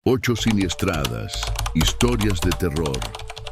Ocho siniestradas, historias de terror,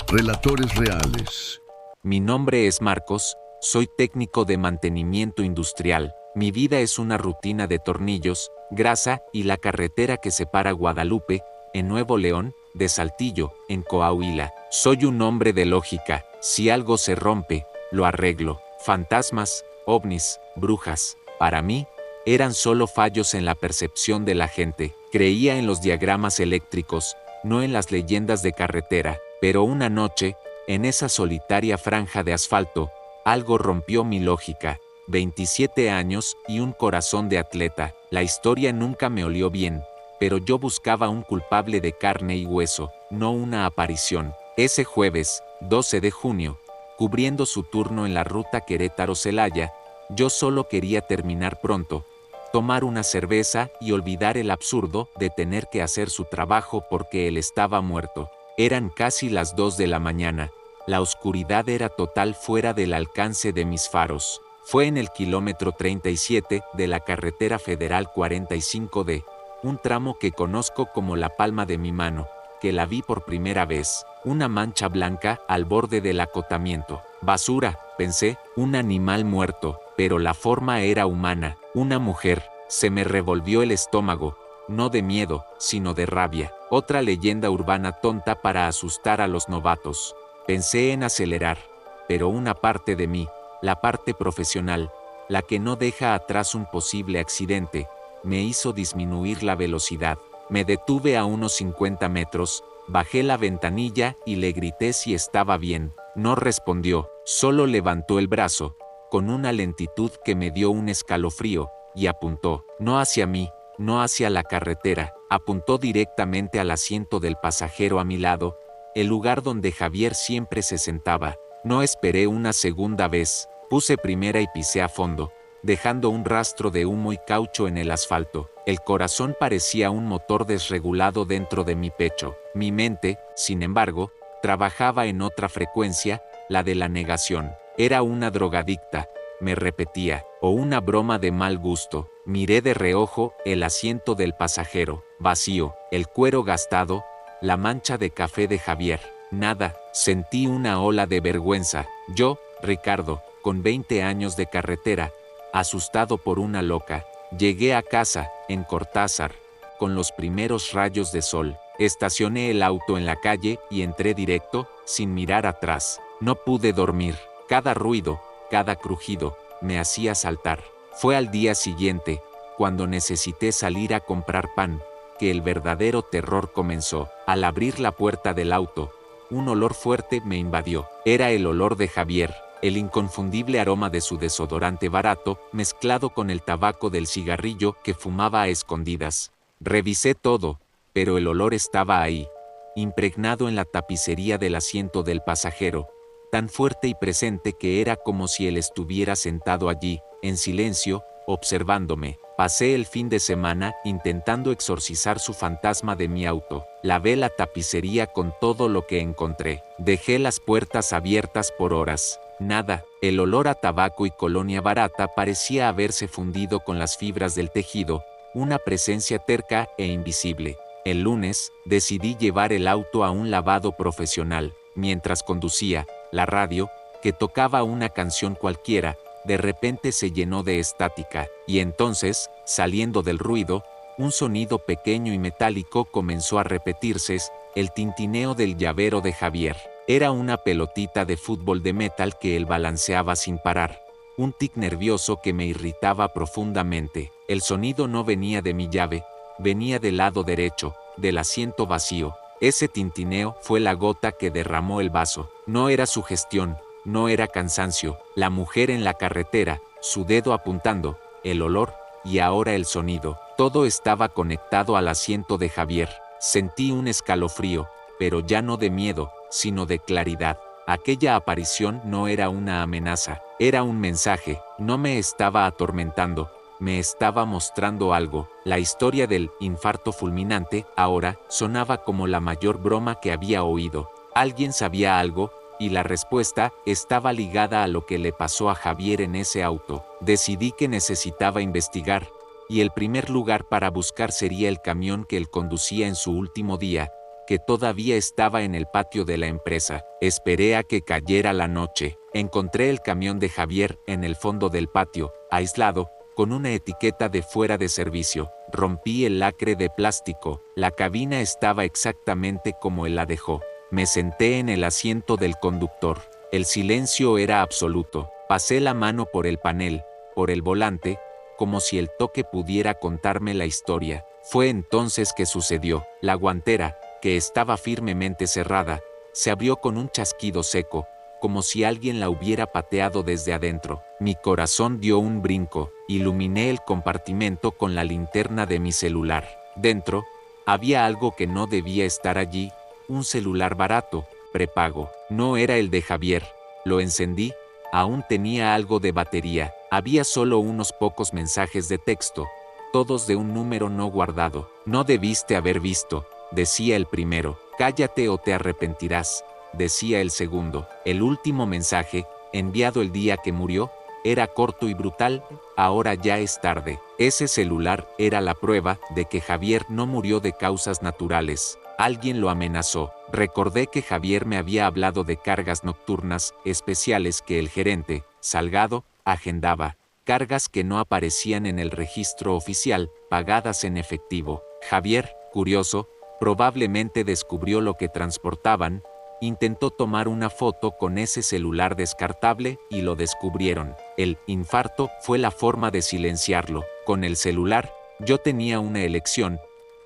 relatores reales. Mi nombre es Marcos, soy técnico de mantenimiento industrial. Mi vida es una rutina de tornillos, grasa y la carretera que separa Guadalupe, en Nuevo León, de Saltillo, en Coahuila. Soy un hombre de lógica. Si algo se rompe, lo arreglo. Fantasmas, ovnis, brujas, para mí, eran solo fallos en la percepción de la gente. Creía en los diagramas eléctricos, no en las leyendas de carretera, pero una noche, en esa solitaria franja de asfalto, algo rompió mi lógica. 27 años y un corazón de atleta. La historia nunca me olió bien, pero yo buscaba un culpable de carne y hueso, no una aparición. Ese jueves, 12 de junio, cubriendo su turno en la ruta Querétaro-Celaya, yo solo quería terminar pronto, tomar una cerveza y olvidar el absurdo de tener que hacer su trabajo porque él estaba muerto. Eran casi las 2 de la mañana. La oscuridad era total fuera del alcance de mis faros. Fue en el kilómetro 37 de la carretera federal 45D, un tramo que conozco como la palma de mi mano, que la vi por primera vez. Una mancha blanca al borde del acotamiento. Basura, pensé, un animal muerto, pero la forma era humana, una mujer. Se me revolvió el estómago, no de miedo, sino de rabia. Otra leyenda urbana tonta para asustar a los novatos. Pensé en acelerar, pero una parte de mí, la parte profesional, la que no deja atrás un posible accidente, me hizo disminuir la velocidad. Me detuve a unos 50 metros, bajé la ventanilla y le grité si estaba bien. No respondió, solo levantó el brazo, con una lentitud que me dio un escalofrío, y apuntó, no hacia mí, no hacia la carretera, apuntó directamente al asiento del pasajero a mi lado, el lugar donde Javier siempre se sentaba. No esperé una segunda vez, puse primera y pisé a fondo, dejando un rastro de humo y caucho en el asfalto. El corazón parecía un motor desregulado dentro de mi pecho. Mi mente, sin embargo, trabajaba en otra frecuencia, la de la negación. Era una drogadicta, me repetía, o una broma de mal gusto. Miré de reojo el asiento del pasajero, vacío, el cuero gastado, la mancha de café de Javier. Nada, sentí una ola de vergüenza. Yo, Ricardo, con 20 años de carretera, asustado por una loca, llegué a casa, en Cortázar, con los primeros rayos de sol. Estacioné el auto en la calle y entré directo, sin mirar atrás. No pude dormir. Cada ruido, cada crujido, me hacía saltar. Fue al día siguiente, cuando necesité salir a comprar pan, que el verdadero terror comenzó. Al abrir la puerta del auto, un olor fuerte me invadió. Era el olor de Javier, el inconfundible aroma de su desodorante barato, mezclado con el tabaco del cigarrillo que fumaba a escondidas. Revisé todo, pero el olor estaba ahí, impregnado en la tapicería del asiento del pasajero, tan fuerte y presente que era como si él estuviera sentado allí, en silencio, observándome. Pasé el fin de semana intentando exorcizar su fantasma de mi auto. Lavé la tapicería con todo lo que encontré. Dejé las puertas abiertas por horas. Nada. El olor a tabaco y colonia barata parecía haberse fundido con las fibras del tejido, una presencia terca e invisible. El lunes, decidí llevar el auto a un lavado profesional. Mientras conducía, la radio, que tocaba una canción cualquiera, de repente se llenó de estática, y entonces, saliendo del ruido, un sonido pequeño y metálico comenzó a repetirse, el tintineo del llavero de Javier. Era una pelotita de fútbol de metal que él balanceaba sin parar. Un tic nervioso que me irritaba profundamente. El sonido no venía de mi llave, venía del lado derecho, del asiento vacío. Ese tintineo fue la gota que derramó el vaso. No era sugestión, no era cansancio. La mujer en la carretera, su dedo apuntando, el olor, y ahora el sonido. Todo estaba conectado al asiento de Javier. Sentí un escalofrío, pero ya no de miedo, sino de claridad. Aquella aparición no era una amenaza, era un mensaje. No me estaba atormentando, me estaba mostrando algo. La historia del infarto fulminante ahora sonaba como la mayor broma que había oído. Alguien sabía algo, y la respuesta estaba ligada a lo que le pasó a Javier en ese auto. Decidí que necesitaba investigar, y el primer lugar para buscar sería el camión que él conducía en su último día, que todavía estaba en el patio de la empresa. Esperé a que cayera la noche. Encontré el camión de Javier en el fondo del patio, aislado, con una etiqueta de fuera de servicio. Rompí el lacre de plástico. La cabina estaba exactamente como él la dejó. Me senté en el asiento del conductor. El silencio era absoluto. Pasé la mano por el panel, por el volante, como si el toque pudiera contarme la historia. Fue entonces que sucedió. La guantera, que estaba firmemente cerrada, se abrió con un chasquido seco, como si alguien la hubiera pateado desde adentro. Mi corazón dio un brinco. Iluminé el compartimento con la linterna de mi celular. Dentro, había algo que no debía estar allí, un celular barato, prepago. No era el de Javier. Lo encendí. Aún tenía algo de batería. Había solo unos pocos mensajes de texto, todos de un número no guardado. No debiste haber visto, decía el primero. Cállate o te arrepentirás, decía el segundo. El último mensaje, enviado el día que murió, era corto y brutal. Ahora ya es tarde. Ese celular era la prueba de que Javier no murió de causas naturales. Alguien lo amenazó. Recordé que Javier me había hablado de cargas nocturnas especiales que el gerente, Salgado, agendaba. Cargas que no aparecían en el registro oficial, pagadas en efectivo. Javier, curioso, probablemente descubrió lo que transportaban. Intentó tomar una foto con ese celular descartable y lo descubrieron. El infarto fue la forma de silenciarlo. Con el celular, yo tenía una elección: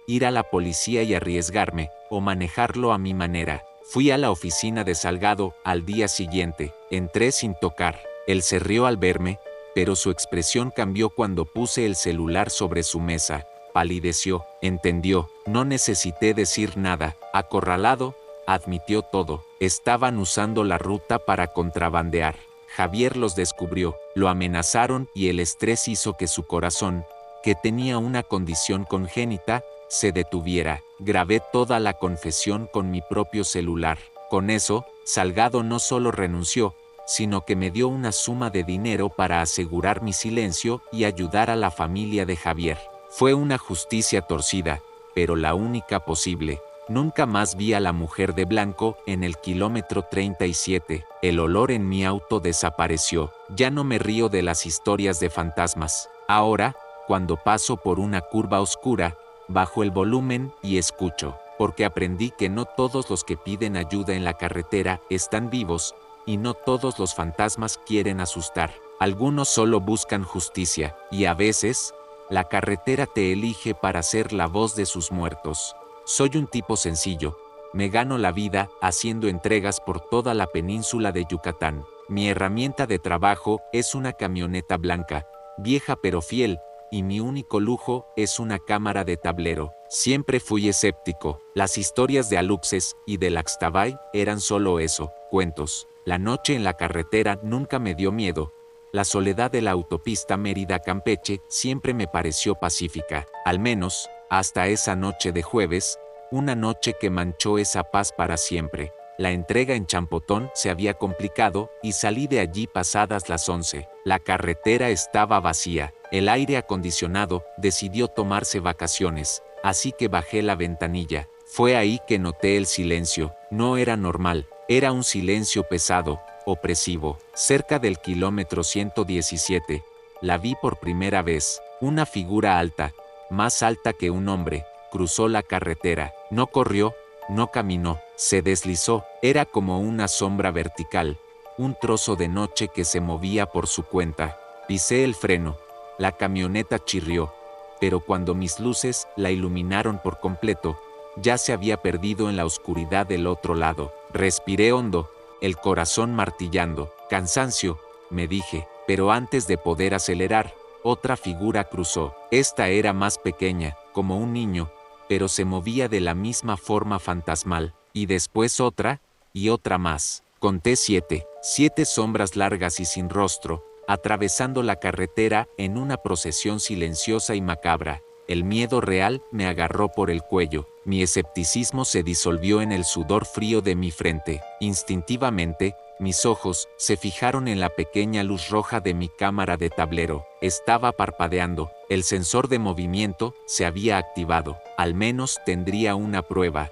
ir a la policía y arriesgarme, o manejarlo a mi manera. Fui a la oficina de Salgado al día siguiente. Entré sin tocar. Él se rió al verme, pero su expresión cambió cuando puse el celular sobre su mesa. Palideció. Entendió. No necesité decir nada. Acorralado, admitió todo. Estaban usando la ruta para contrabandear. Javier los descubrió. Lo amenazaron y el estrés hizo que su corazón, que tenía una condición congénita, se detuviera. Grabé toda la confesión con mi propio celular. Con eso, Salgado no solo renunció, sino que me dio una suma de dinero para asegurar mi silencio y ayudar a la familia de Javier. Fue una justicia torcida, pero la única posible. Nunca más vi a la mujer de blanco en el kilómetro 37. El olor en mi auto desapareció. Ya no me río de las historias de fantasmas. Ahora, cuando paso por una curva oscura, bajo el volumen y escucho, porque aprendí que no todos los que piden ayuda en la carretera están vivos, y no todos los fantasmas quieren asustar. Algunos solo buscan justicia, y a veces, la carretera te elige para ser la voz de sus muertos. Soy un tipo sencillo. Me gano la vida haciendo entregas por toda la península de Yucatán. Mi herramienta de trabajo es una camioneta blanca, vieja pero fiel, y mi único lujo es una cámara de tablero. Siempre fui escéptico. Las historias de Aluxes y de Laxtabay eran solo eso, cuentos. La noche en la carretera nunca me dio miedo. La soledad de la autopista Mérida-Campeche siempre me pareció pacífica, al menos, hasta esa noche de jueves, una noche que manchó esa paz para siempre. La entrega en Champotón se había complicado y salí de allí pasadas las 11. La carretera estaba vacía. El aire acondicionado decidió tomarse vacaciones, así que bajé la ventanilla. Fue ahí que noté el silencio. No era normal, era un silencio pesado, opresivo. Cerca del kilómetro 117, la vi por primera vez. Una figura alta, más alta que un hombre, cruzó la carretera. No corrió, no caminó, se deslizó. Era como una sombra vertical, un trozo de noche que se movía por su cuenta. Pisé el freno. La camioneta chirrió, pero cuando mis luces la iluminaron por completo, ya se había perdido en la oscuridad del otro lado. Respiré hondo, el corazón martillando. Cansancio, me dije, pero antes de poder acelerar, otra figura cruzó. Esta era más pequeña, como un niño, pero se movía de la misma forma fantasmal. Y después otra, y otra más. Conté 7 sombras largas y sin rostro, atravesando la carretera en una procesión silenciosa y macabra. El miedo real me agarró por el cuello. Mi escepticismo se disolvió en el sudor frío de mi frente. Instintivamente, mis ojos se fijaron en la pequeña luz roja de mi cámara de tablero. Estaba parpadeando. El sensor de movimiento se había activado. Al menos tendría una prueba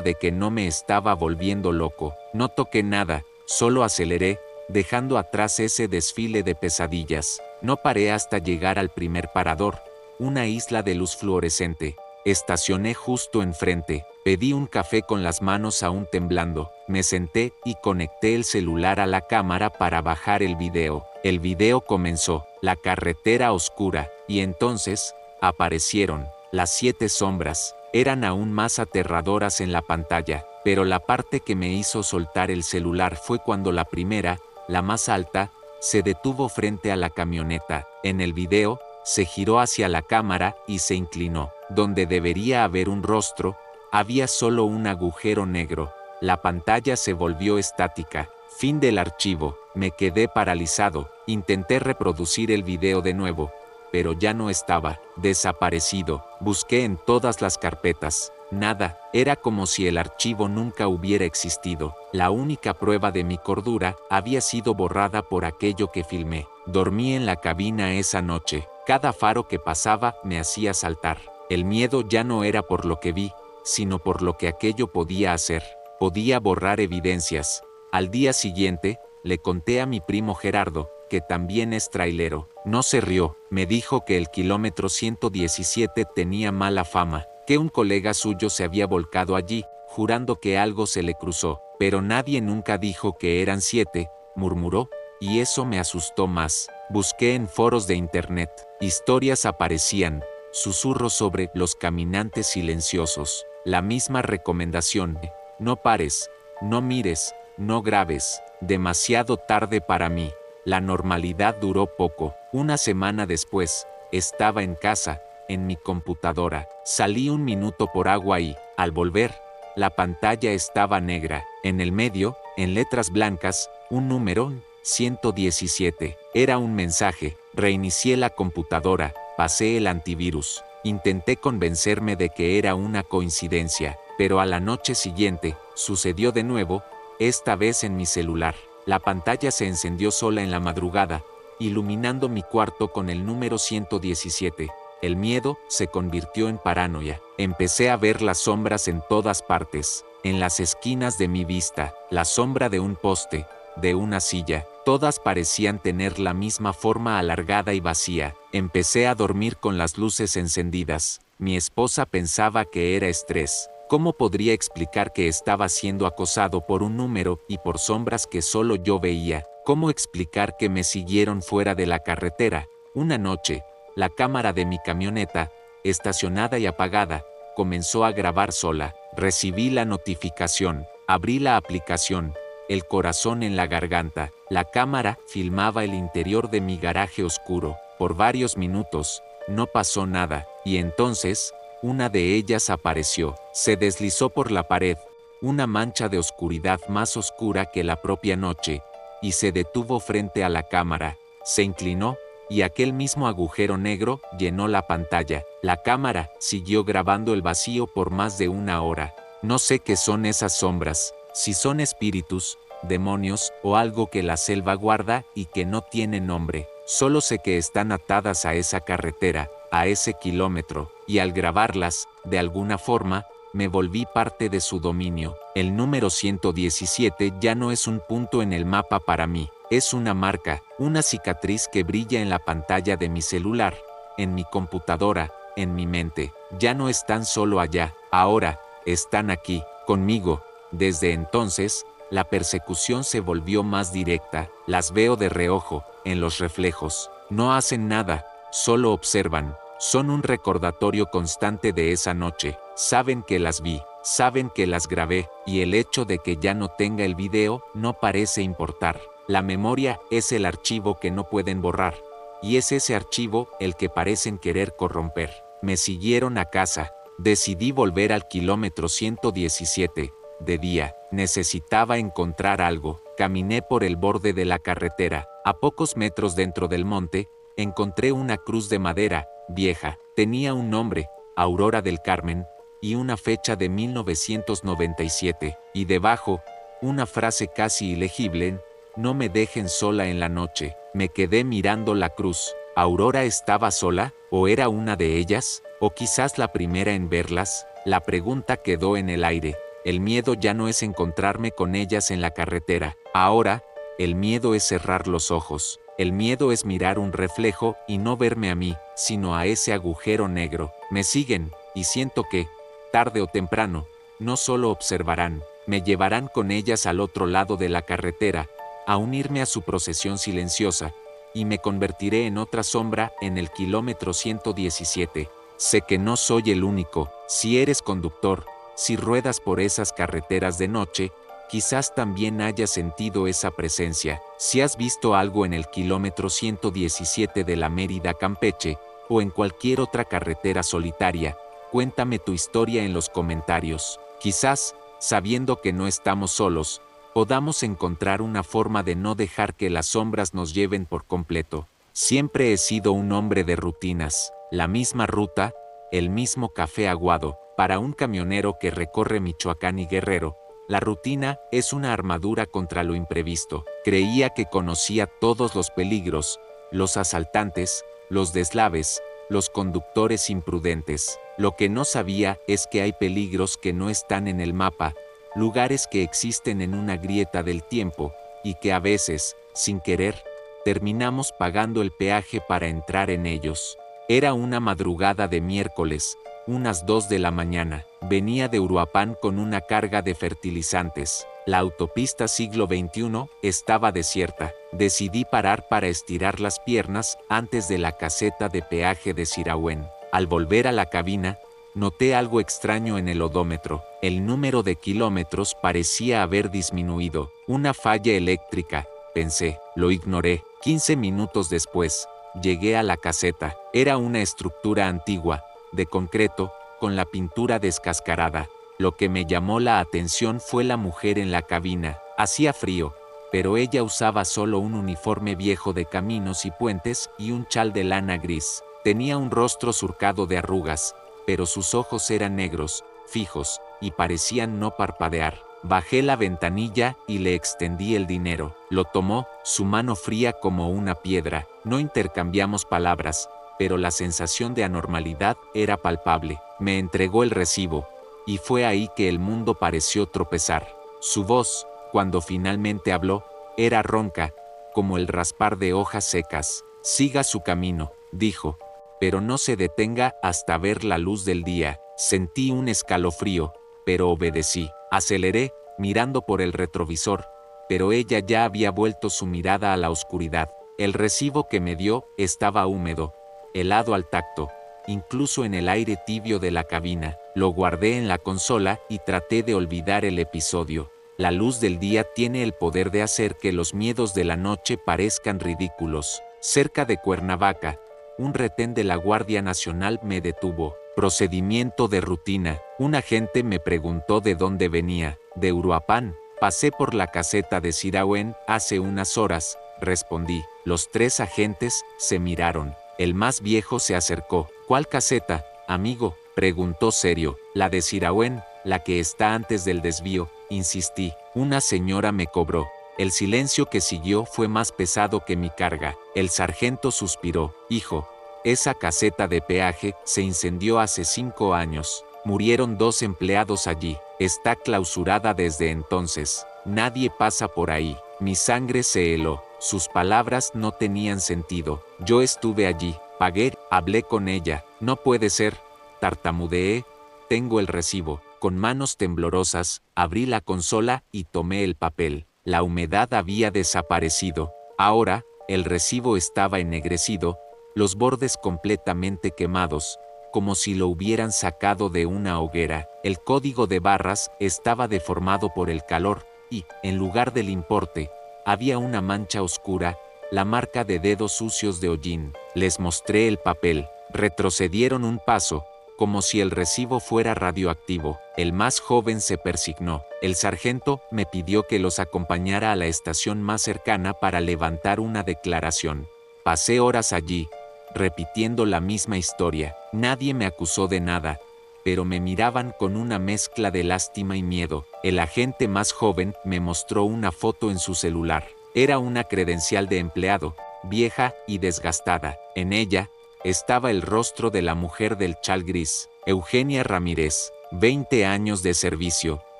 de que no me estaba volviendo loco. No toqué nada, solo aceleré, dejando atrás ese desfile de pesadillas. No paré hasta llegar al primer parador, una isla de luz fluorescente. Estacioné justo enfrente, pedí un café con las manos aún temblando, me senté y conecté el celular a la cámara para bajar el video. El video comenzó, la carretera oscura, y entonces, aparecieron, las 7 sombras. Eran aún más aterradoras en la pantalla, pero la parte que me hizo soltar el celular fue cuando la primera, la más alta, se detuvo frente a la camioneta. En el video, se giró hacia la cámara y se inclinó. Donde debería haber un rostro, había solo un agujero negro. La pantalla se volvió estática. Fin del archivo. Me quedé paralizado. Intenté reproducir el video de nuevo, pero ya no estaba. Desaparecido. Busqué en todas las carpetas. Nada. Era como si el archivo nunca hubiera existido. La única prueba de mi cordura había sido borrada por aquello que filmé. Dormí en la cabina esa noche. Cada faro que pasaba me hacía saltar. El miedo ya no era por lo que vi, sino por lo que aquello podía hacer. Podía borrar evidencias. Al día siguiente, le conté a mi primo Gerardo, que también es trailero. No se rió, me dijo que el kilómetro 117 tenía mala fama, que un colega suyo se había volcado allí, jurando que algo se le cruzó, pero nadie nunca dijo que eran 7, murmuró, y eso me asustó más. Busqué en foros de internet, historias aparecían, susurros sobre los caminantes silenciosos, la misma recomendación, no pares, no mires, no grabes, demasiado tarde para mí. La normalidad duró poco. Una semana después, estaba en casa, en mi computadora. Salí un minuto por agua y, al volver, la pantalla estaba negra. En el medio, en letras blancas, un número, 117. Era un mensaje. Reinicié la computadora, pasé el antivirus. Intenté convencerme de que era una coincidencia, pero a la noche siguiente, sucedió de nuevo, esta vez en mi celular. La pantalla se encendió sola en la madrugada, iluminando mi cuarto con el número 117. El miedo se convirtió en paranoia. Empecé a ver las sombras en todas partes, en las esquinas de mi vista, la sombra de un poste, de una silla. Todas parecían tener la misma forma alargada y vacía. Empecé a dormir con las luces encendidas. Mi esposa pensaba que era estrés. ¿Cómo podría explicar que estaba siendo acosado por un número y por sombras que solo yo veía? ¿Cómo explicar que me siguieron fuera de la carretera? Una noche, la cámara de mi camioneta, estacionada y apagada, comenzó a grabar sola. Recibí la notificación, abrí la aplicación, el corazón en la garganta. La cámara filmaba el interior de mi garaje oscuro. Por varios minutos, no pasó nada, y entonces, una de ellas apareció. Se deslizó por la pared, una mancha de oscuridad más oscura que la propia noche, y se detuvo frente a la cámara. Se inclinó, y aquel mismo agujero negro llenó la pantalla. La cámara siguió grabando el vacío por más de una hora. No sé qué son esas sombras, si son espíritus, demonios o algo que la selva guarda y que no tiene nombre. Solo sé que están atadas a esa carretera, a ese kilómetro, y al grabarlas, de alguna forma, me volví parte de su dominio. El número 117 ya no es un punto en el mapa para mí, es una marca, una cicatriz que brilla en la pantalla de mi celular, en mi computadora, en mi mente. Ya no están solo allá, ahora, están aquí, conmigo. Desde entonces, la persecución se volvió más directa. Las veo de reojo, en los reflejos. No hacen nada, solo observan. Son un recordatorio constante de esa noche. Saben que las vi, saben que las grabé, y el hecho de que ya no tenga el video no parece importar. La memoria es el archivo que no pueden borrar, y es ese archivo el que parecen querer corromper. Me siguieron a casa. Decidí volver al kilómetro 117. De día, necesitaba encontrar algo. Caminé por el borde de la carretera. A pocos metros dentro del monte, encontré una cruz de madera, vieja. Tenía un nombre, Aurora del Carmen, y una fecha de 1997. Y debajo, una frase casi ilegible: no me dejen sola en la noche. Me quedé mirando la cruz, ¿Aurora estaba sola, o era una de ellas, o quizás la primera en verlas? La pregunta quedó en el aire. El miedo ya no es encontrarme con ellas en la carretera. Ahora, el miedo es cerrar los ojos. El miedo es mirar un reflejo y no verme a mí, sino a ese agujero negro. Me siguen, y siento que, tarde o temprano, no solo observarán, me llevarán con ellas al otro lado de la carretera, a unirme a su procesión silenciosa, y me convertiré en otra sombra en el kilómetro 117. Sé que no soy el único. Si eres conductor, si ruedas por esas carreteras de noche, quizás también hayas sentido esa presencia. Si has visto algo en el kilómetro 117 de la Mérida Campeche, o en cualquier otra carretera solitaria, cuéntame tu historia en los comentarios. Quizás, sabiendo que no estamos solos, podamos encontrar una forma de no dejar que las sombras nos lleven por completo. Siempre he sido un hombre de rutinas. La misma ruta, el mismo café aguado. Para un camionero que recorre Michoacán y Guerrero, la rutina es una armadura contra lo imprevisto. Creía que conocía todos los peligros, los asaltantes, los deslaves, los conductores imprudentes. Lo que no sabía es que hay peligros que no están en el mapa, lugares que existen en una grieta del tiempo, y que a veces, sin querer, terminamos pagando el peaje para entrar en ellos. Era una madrugada de miércoles, unas 2 de la mañana. Venía de Uruapan con una carga de fertilizantes. La autopista siglo XXI estaba desierta. Decidí parar para estirar las piernas antes de la caseta de peaje de Sirahuén. Al volver a la cabina, noté algo extraño en el odómetro. El número de kilómetros parecía haber disminuido. Una falla eléctrica, pensé. Lo ignoré. 15 minutos después, llegué a la caseta. Era una estructura antigua, de concreto, con la pintura descascarada. Lo que me llamó la atención fue la mujer en la cabina. Hacía frío, pero ella usaba solo un uniforme viejo de caminos y puentes y un chal de lana gris. Tenía un rostro surcado de arrugas, pero sus ojos eran negros, fijos, y parecían no parpadear. Bajé la ventanilla y le extendí el dinero. Lo tomó, su mano fría como una piedra. No intercambiamos palabras, pero la sensación de anormalidad era palpable. Me entregó el recibo, y fue ahí que el mundo pareció tropezar. Su voz, cuando finalmente habló, era ronca, como el raspar de hojas secas. Siga su camino, dijo, pero no se detenga hasta ver la luz del día. Sentí un escalofrío, pero obedecí. Aceleré, mirando por el retrovisor, pero ella ya había vuelto su mirada a la oscuridad. El recibo que me dio estaba húmedo, helado al tacto, incluso en el aire tibio de la cabina. Lo guardé en la consola y traté de olvidar el episodio. La luz del día tiene el poder de hacer que los miedos de la noche parezcan ridículos. Cerca de Cuernavaca, un retén de la Guardia Nacional me detuvo. Procedimiento de rutina. Un agente me preguntó de dónde venía. De Uruapan. Pasé por la caseta de Sirahuén hace unas horas, respondí. Los 3 agentes se miraron. El más viejo se acercó. ¿Cuál caseta, amigo?, preguntó serio. La de Sirahuén, la que está antes del desvío, insistí. Una señora me cobró. El silencio que siguió fue más pesado que mi carga. El sargento suspiró. Hijo, esa caseta de peaje se incendió hace 5 años. Murieron 2 empleados allí. Está clausurada desde entonces. Nadie pasa por ahí. Mi sangre se heló. Sus palabras no tenían sentido. Yo estuve allí. Pagué. Hablé con ella. No puede ser. Tartamudeé. Tengo el recibo. Con manos temblorosas, abrí la consola y tomé el papel. La humedad había desaparecido. Ahora, el recibo estaba ennegrecido, los bordes completamente quemados, como si lo hubieran sacado de una hoguera. El código de barras estaba deformado por el calor, y, en lugar del importe, había una mancha oscura, la marca de dedos sucios de hollín. Les mostré el papel. Retrocedieron un paso, como si el recibo fuera radioactivo. El más joven se persignó. El sargento me pidió que los acompañara a la estación más cercana para levantar una declaración. Pasé horas allí, repitiendo la misma historia. Nadie me acusó de nada, pero me miraban con una mezcla de lástima y miedo. El agente más joven me mostró una foto en su celular. Era una credencial de empleado, vieja y desgastada. En ella estaba el rostro de la mujer del chal gris, Eugenia Ramírez, 20 años de servicio,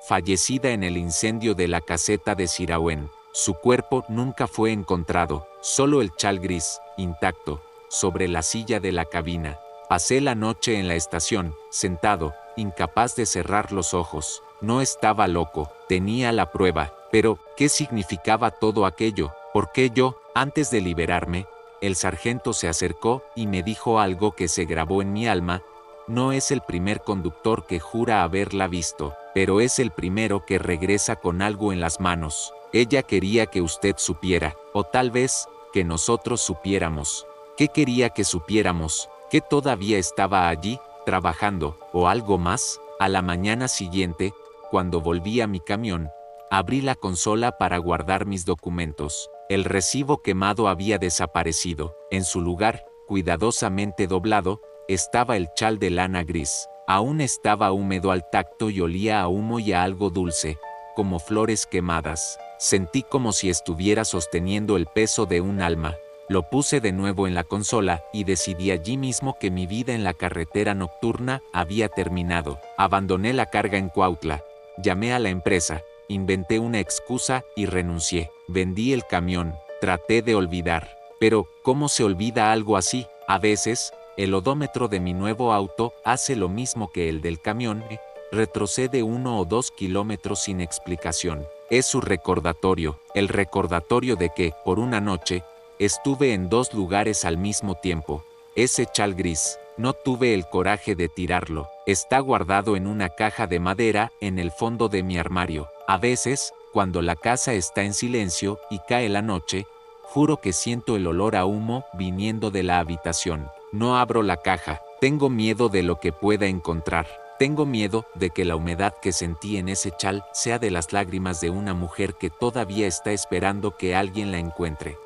fallecida en el incendio de la caseta de Sirahuén. Su cuerpo nunca fue encontrado, solo el chal gris, intacto, sobre la silla de la cabina. Pasé la noche en la estación, sentado, incapaz de cerrar los ojos. No estaba loco, tenía la prueba, pero ¿qué significaba todo aquello? ¿Por qué yo? Antes de liberarme, el sargento se acercó y me dijo algo que se grabó en mi alma. No es el primer conductor que jura haberla visto, pero es el primero que regresa con algo en las manos. Ella quería que usted supiera, o tal vez, que nosotros supiéramos. ¿Qué quería que supiéramos? ¿Que todavía estaba allí, trabajando, o algo más? A la mañana siguiente, cuando volví a mi camión, abrí la consola para guardar mis documentos. El recibo quemado había desaparecido. En su lugar, cuidadosamente doblado, estaba el chal de lana gris. Aún estaba húmedo al tacto y olía a humo y a algo dulce, como flores quemadas. Sentí como si estuviera sosteniendo el peso de un alma. Lo puse de nuevo en la consola y decidí allí mismo que mi vida en la carretera nocturna había terminado. Abandoné la carga en Cuautla. Llamé a la empresa, inventé una excusa y renuncié. Vendí el camión, traté de olvidar. Pero, ¿cómo se olvida algo así? A veces, el odómetro de mi nuevo auto hace lo mismo que el del camión, retrocede 1 o 2 kilómetros sin explicación. Es su recordatorio, el recordatorio de que, por una noche, estuve en 2 lugares al mismo tiempo. Ese chal gris, no tuve el coraje de tirarlo. Está guardado en una caja de madera en el fondo de mi armario. A veces, cuando la casa está en silencio y cae la noche, juro que siento el olor a humo viniendo de la habitación. No abro la caja. Tengo miedo de lo que pueda encontrar. Tengo miedo de que la humedad que sentí en ese chal sea de las lágrimas de una mujer que todavía está esperando que alguien la encuentre.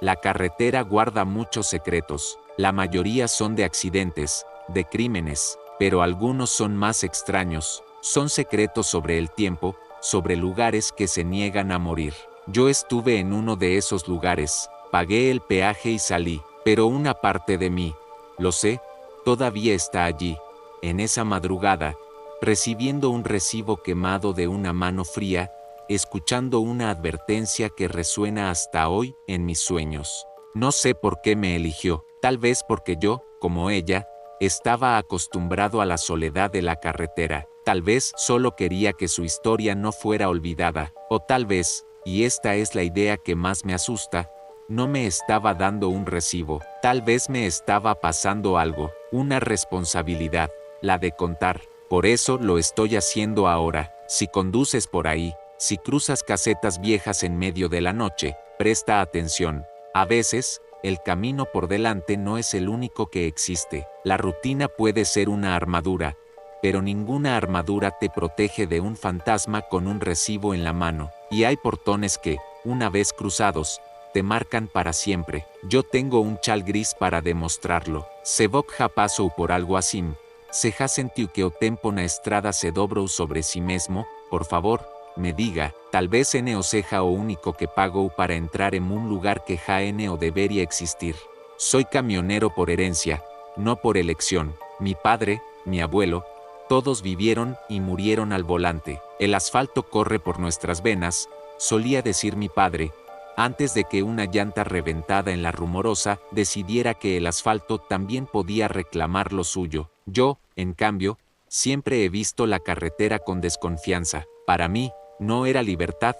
La carretera guarda muchos secretos. La mayoría son de accidentes, de crímenes, pero algunos son más extraños. Son secretos sobre el tiempo, sobre lugares que se niegan a morir. Yo estuve en uno de esos lugares, pagué el peaje y salí, pero una parte de mí, lo sé, todavía está allí, en esa madrugada, recibiendo un recibo quemado de una mano fría, escuchando una advertencia que resuena hasta hoy en mis sueños. No sé por qué me eligió, tal vez porque yo, como ella, estaba acostumbrado a la soledad de la carretera, tal vez solo quería que su historia no fuera olvidada, o tal vez, y esta es la idea que más me asusta, no me estaba dando un recibo, tal vez me estaba pasando algo, una responsabilidad, la de contar. Por eso lo estoy haciendo ahora. Si conduces por ahí, si cruzas casetas viejas en medio de la noche, presta atención. A veces, el camino por delante no es el único que existe. La rutina puede ser una armadura, pero ninguna armadura te protege de un fantasma con un recibo en la mano. Y hay portones que, una vez cruzados, te marcan para siempre. Yo tengo un chal gris para demostrarlo. Se vok ja pasou por algo así. Se ha sentiu que o tempo na estrada se dobrou sobre sí mesmo, por favor, me diga, tal vez N o seja o único que pagou para entrar en un lugar que ja N o debería existir. Soy camionero por herencia, no por elección. Mi padre, mi abuelo, todos vivieron y murieron al volante. El asfalto corre por nuestras venas, solía decir mi padre, antes de que una llanta reventada en la Rumorosa decidiera que el asfalto también podía reclamar lo suyo. Yo, en cambio, siempre he visto la carretera con desconfianza. Para mí, no era libertad,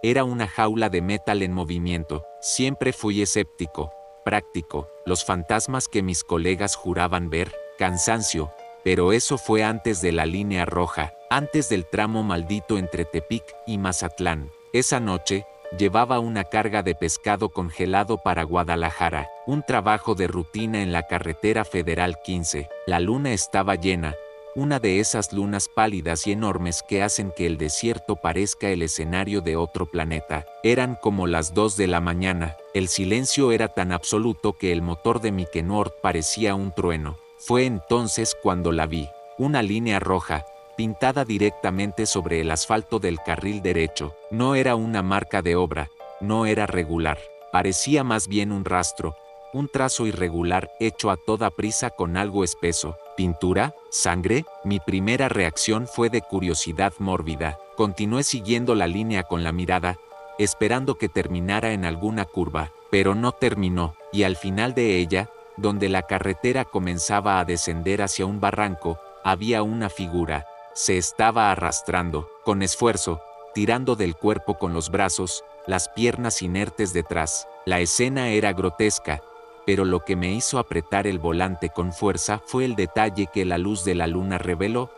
era una jaula de metal en movimiento. Siempre fui escéptico, práctico. Los fantasmas que mis colegas juraban ver, cansancio. Pero eso fue antes de la línea roja, antes del tramo maldito entre Tepic y Mazatlán. Esa noche, llevaba una carga de pescado congelado para Guadalajara, un trabajo de rutina en la carretera federal 15. La luna estaba llena, una de esas lunas pálidas y enormes que hacen que el desierto parezca el escenario de otro planeta. Eran como las 2 de la mañana, el silencio era tan absoluto que el motor de mi Kenworth parecía un trueno. Fue entonces cuando la vi, una línea roja, pintada directamente sobre el asfalto del carril derecho. No era una marca de obra, no era regular. Parecía más bien un rastro, un trazo irregular hecho a toda prisa con algo espeso. ¿Pintura? ¿Sangre? Mi primera reacción fue de curiosidad mórbida. Continué siguiendo la línea con la mirada, esperando que terminara en alguna curva, pero no terminó, y al final de ella, donde la carretera comenzaba a descender hacia un barranco, había una figura. Se estaba arrastrando, con esfuerzo, tirando del cuerpo con los brazos, las piernas inertes detrás. La escena era grotesca, pero lo que me hizo apretar el volante con fuerza fue el detalle que la luz de la luna reveló.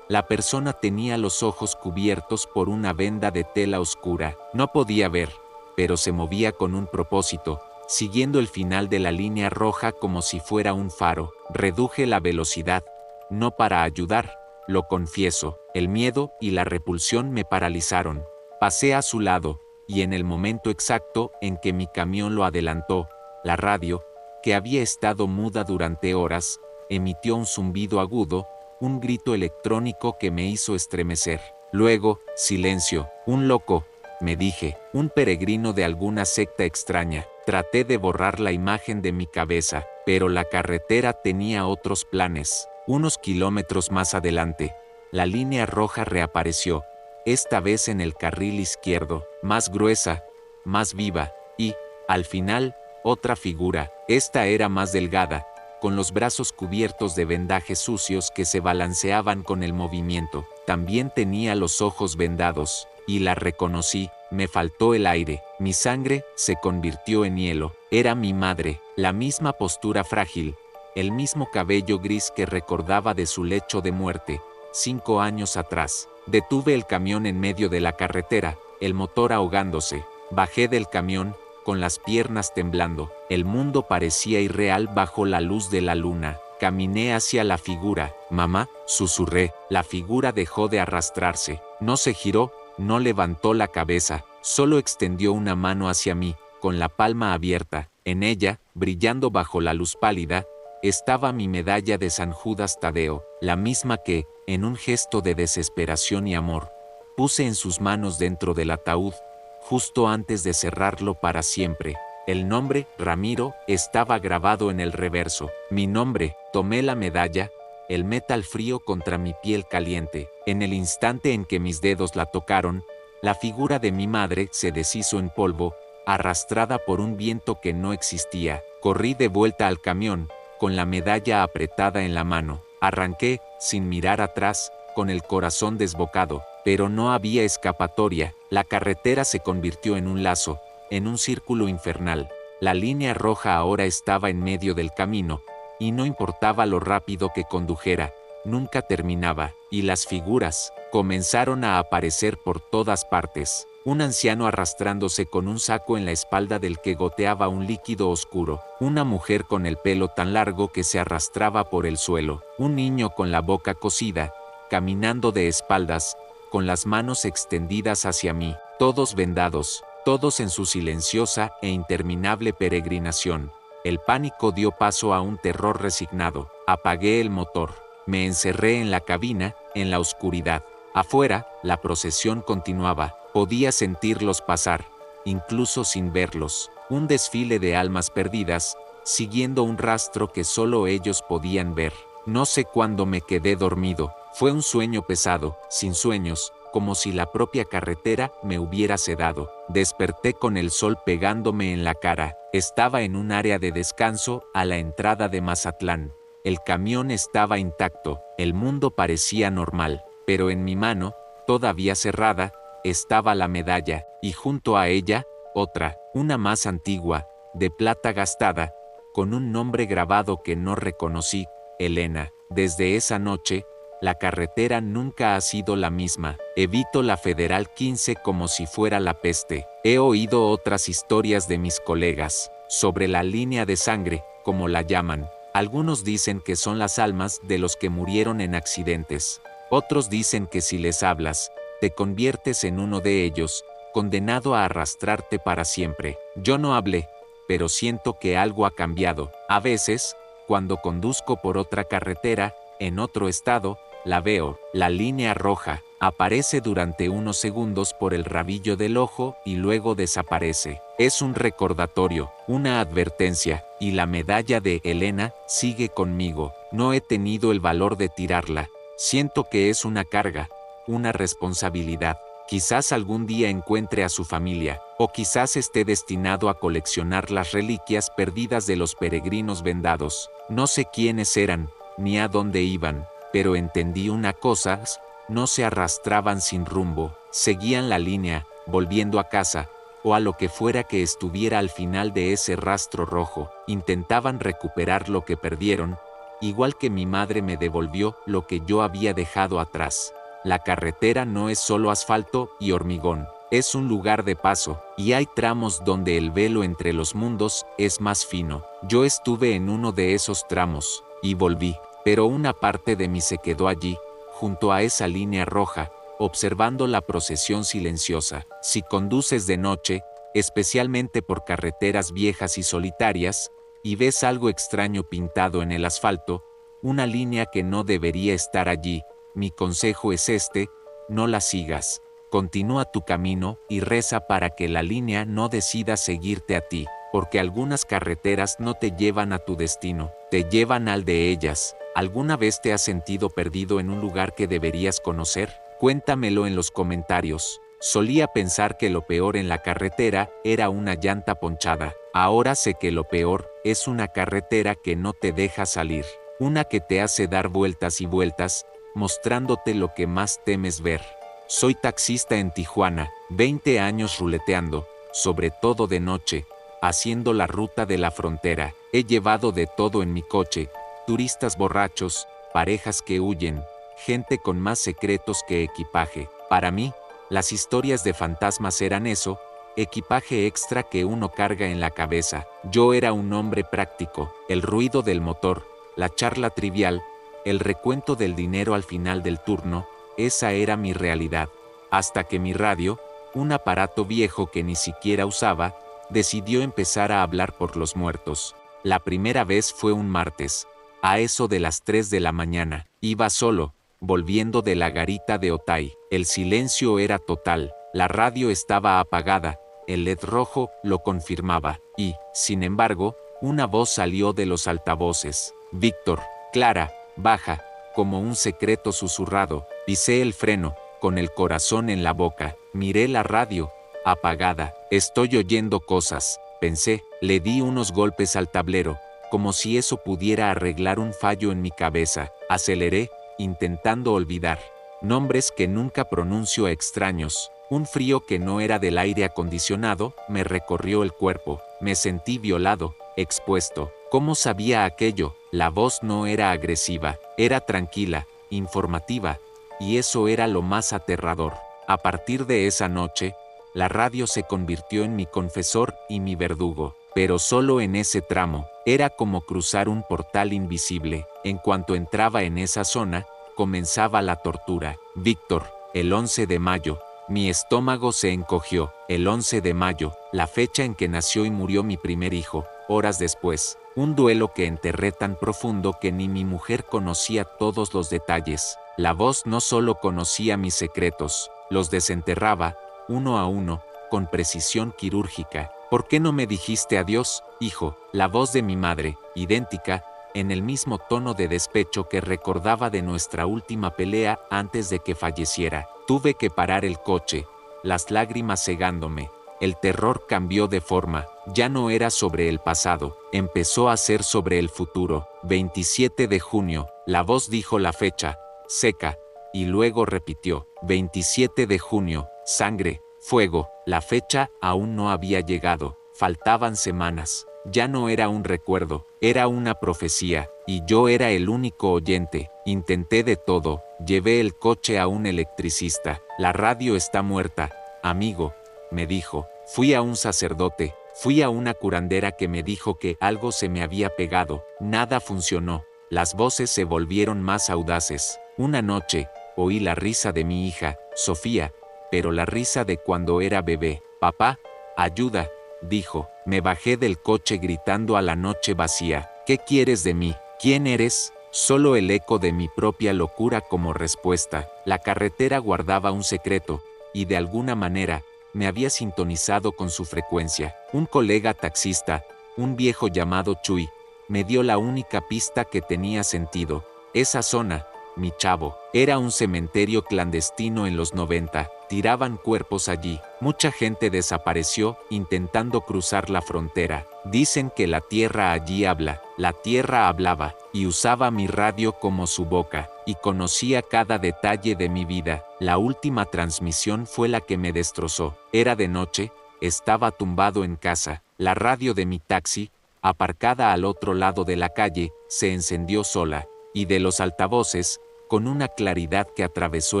La persona tenía los ojos cubiertos por una venda de tela oscura. No podía ver, pero se movía con un propósito, siguiendo el final de la línea roja como si fuera un faro. Reduje la velocidad, no para ayudar, lo confieso. El miedo y la repulsión me paralizaron. Pasé a su lado, y en el momento exacto en que mi camión lo adelantó, la radio, que había estado muda durante horas, emitió un zumbido agudo, un grito electrónico que me hizo estremecer. Luego, silencio. Un loco, me dije, un peregrino de alguna secta extraña. Traté de borrar la imagen de mi cabeza, pero la carretera tenía otros planes. Unos kilómetros más adelante, la línea roja reapareció, esta vez en el carril izquierdo, más gruesa, más viva, y, al final, otra figura. Esta era más delgada, con los brazos cubiertos de vendajes sucios que se balanceaban con el movimiento. También tenía los ojos vendados, y la reconocí. Me faltó el aire, mi sangre se convirtió en hielo. Era mi madre, la misma postura frágil, el mismo cabello gris que recordaba de su lecho de muerte, 5 años atrás. Detuve el camión en medio de la carretera, el motor ahogándose. Bajé del camión, con las piernas temblando. El mundo parecía irreal bajo la luz de la luna. Caminé hacia la figura. «Mamá», susurré. La figura dejó de arrastrarse. No se giró, no levantó la cabeza, solo extendió una mano hacia mí, con la palma abierta. En ella, brillando bajo la luz pálida, estaba mi medalla de San Judas Tadeo, la misma que, en un gesto de desesperación y amor, puse en sus manos dentro del ataúd, justo antes de cerrarlo para siempre. El nombre, Ramiro, estaba grabado en el reverso. Mi nombre. Tomé la medalla, el metal frío contra mi piel caliente. En el instante en que mis dedos la tocaron, la figura de mi madre se deshizo en polvo, arrastrada por un viento que no existía. Corrí de vuelta al camión, con la medalla apretada en la mano. Arranqué, sin mirar atrás, con el corazón desbocado, pero no había escapatoria. La carretera se convirtió en un lazo, en un círculo infernal. La línea roja ahora estaba en medio del camino, y no importaba lo rápido que condujera, nunca terminaba, y las figuras comenzaron a aparecer por todas partes. Un anciano arrastrándose con un saco en la espalda del que goteaba un líquido oscuro, una mujer con el pelo tan largo que se arrastraba por el suelo, un niño con la boca cosida, caminando de espaldas, con las manos extendidas hacia mí, todos vendados, todos en su silenciosa e interminable peregrinación. El pánico dio paso a un terror resignado. Apagué el motor. Me encerré en la cabina, en la oscuridad. Afuera, la procesión continuaba. Podía sentirlos pasar, incluso sin verlos. Un desfile de almas perdidas, siguiendo un rastro que solo ellos podían ver. No sé cuándo me quedé dormido. Fue un sueño pesado, sin sueños, como si la propia carretera me hubiera sedado. Desperté con el sol pegándome en la cara. Estaba en un área de descanso a la entrada de Mazatlán. El camión estaba intacto, el mundo parecía normal, pero en mi mano, todavía cerrada, estaba la medalla, y junto a ella, otra, una más antigua, de plata gastada, con un nombre grabado que no reconocí, Elena. Desde esa noche, la carretera nunca ha sido la misma. Evito la Federal 15 como si fuera la peste. He oído otras historias de mis colegas, sobre la línea de sangre, como la llaman. Algunos dicen que son las almas de los que murieron en accidentes. Otros dicen que si les hablas, te conviertes en uno de ellos, condenado a arrastrarte para siempre. Yo no hablé, pero siento que algo ha cambiado. A veces, cuando conduzco por otra carretera, en otro estado, la veo, la línea roja, aparece durante unos segundos por el rabillo del ojo y luego desaparece. Es un recordatorio, una advertencia, y la medalla de Elena sigue conmigo. No he tenido el valor de tirarla. Siento que es una carga, una responsabilidad. Quizás algún día encuentre a su familia, o quizás esté destinado a coleccionar las reliquias perdidas de los peregrinos vendados. No sé quiénes eran, ni a dónde iban, pero entendí una cosa: no se arrastraban sin rumbo, seguían la línea, volviendo a casa, o a lo que fuera que estuviera al final de ese rastro rojo. Intentaban recuperar lo que perdieron, igual que mi madre me devolvió lo que yo había dejado atrás. La carretera no es solo asfalto y hormigón, es un lugar de paso, y hay tramos donde el velo entre los mundos es más fino. Yo estuve en uno de esos tramos, y volví, pero una parte de mí se quedó allí, junto a esa línea roja, observando la procesión silenciosa. Si conduces de noche, especialmente por carreteras viejas y solitarias, y ves algo extraño pintado en el asfalto, una línea que no debería estar allí, mi consejo es este: no la sigas. Continúa tu camino y reza para que la línea no decida seguirte a ti, porque algunas carreteras no te llevan a tu destino, te llevan al de ellas. ¿Alguna vez te has sentido perdido en un lugar que deberías conocer? Cuéntamelo en los comentarios. Solía pensar que lo peor en la carretera era una llanta ponchada. Ahora sé que lo peor es una carretera que no te deja salir, una que te hace dar vueltas y vueltas, mostrándote lo que más temes ver. Soy taxista en Tijuana, 20 años ruleteando, sobre todo de noche, haciendo la ruta de la frontera. He llevado de todo en mi coche: turistas borrachos, parejas que huyen, gente con más secretos que equipaje. Para mí, las historias de fantasmas eran eso, equipaje extra que uno carga en la cabeza. Yo era un hombre práctico: el ruido del motor, la charla trivial, el recuento del dinero al final del turno, esa era mi realidad. Hasta que mi radio, un aparato viejo que ni siquiera usaba, decidió empezar a hablar por los muertos. La primera vez fue un martes, a eso de las 3 de la mañana. Iba solo, volviendo de la garita de Otay. El silencio era total, la radio estaba apagada, el LED rojo lo confirmaba, y, sin embargo, una voz salió de los altavoces: Víctor, Clara, baja. Como un secreto susurrado, pisé el freno, con el corazón en la boca, miré la radio, apagada. Estoy oyendo cosas, pensé. Le di unos golpes al tablero, como si eso pudiera arreglar un fallo en mi cabeza. Aceleré, intentando olvidar nombres que nunca pronuncio a extraños. Un frío que no era del aire acondicionado me recorrió el cuerpo. Me sentí violado, expuesto. ¿Cómo sabía aquello? La voz no era agresiva, era tranquila, informativa, y eso era lo más aterrador. A partir de esa noche, la radio se convirtió en mi confesor y mi verdugo, pero solo en ese tramo. Era como cruzar un portal invisible. En cuanto entraba en esa zona, comenzaba la tortura. Víctor, el 11 de mayo. Mi estómago se encogió. El 11 de mayo, la fecha en que nació y murió mi primer hijo. Horas después, un duelo que enterré tan profundo que ni mi mujer conocía todos los detalles. La voz no solo conocía mis secretos, los desenterraba, uno a uno, con precisión quirúrgica. ¿Por qué no me dijiste adiós, hijo? La voz de mi madre, idéntica, en el mismo tono de despecho que recordaba de nuestra última pelea antes de que falleciera. Tuve que parar el coche, las lágrimas cegándome. El terror cambió de forma, ya no era sobre el pasado, empezó a ser sobre el futuro. 27 de junio, la voz dijo la fecha, seca, y luego repitió, 27 de junio, sangre, fuego. La fecha aún no había llegado, faltaban semanas. Ya no era un recuerdo, era una profecía, y yo era el único oyente. Intenté de todo, llevé el coche a un electricista. La radio está muerta, amigo, me dijo. Fui a un sacerdote, fui a una curandera que me dijo que algo se me había pegado. Nada funcionó. Las voces se volvieron más audaces. Una noche, oí la risa de mi hija, Sofía, pero la risa de cuando era bebé. Papá, ayuda, dijo. Me bajé del coche gritando a la noche vacía. ¿Qué quieres de mí? ¿Quién eres? solo el eco de mi propia locura como respuesta. La carretera guardaba un secreto, y de alguna manera, me había sintonizado con su frecuencia. Un colega taxista, un viejo llamado Chuy, me dio la única pista que tenía sentido. Esa zona, mi chavo, era un cementerio clandestino en los 90, tiraban cuerpos allí. Mucha gente desapareció intentando cruzar la frontera. Dicen que la tierra allí habla. La tierra hablaba, y usaba mi radio como su boca, y conocía cada detalle de mi vida. La última transmisión fue la que me destrozó. Era de noche, estaba tumbado en casa. La radio de mi taxi, aparcada al otro lado de la calle, se encendió sola, y de los altavoces, con una claridad que atravesó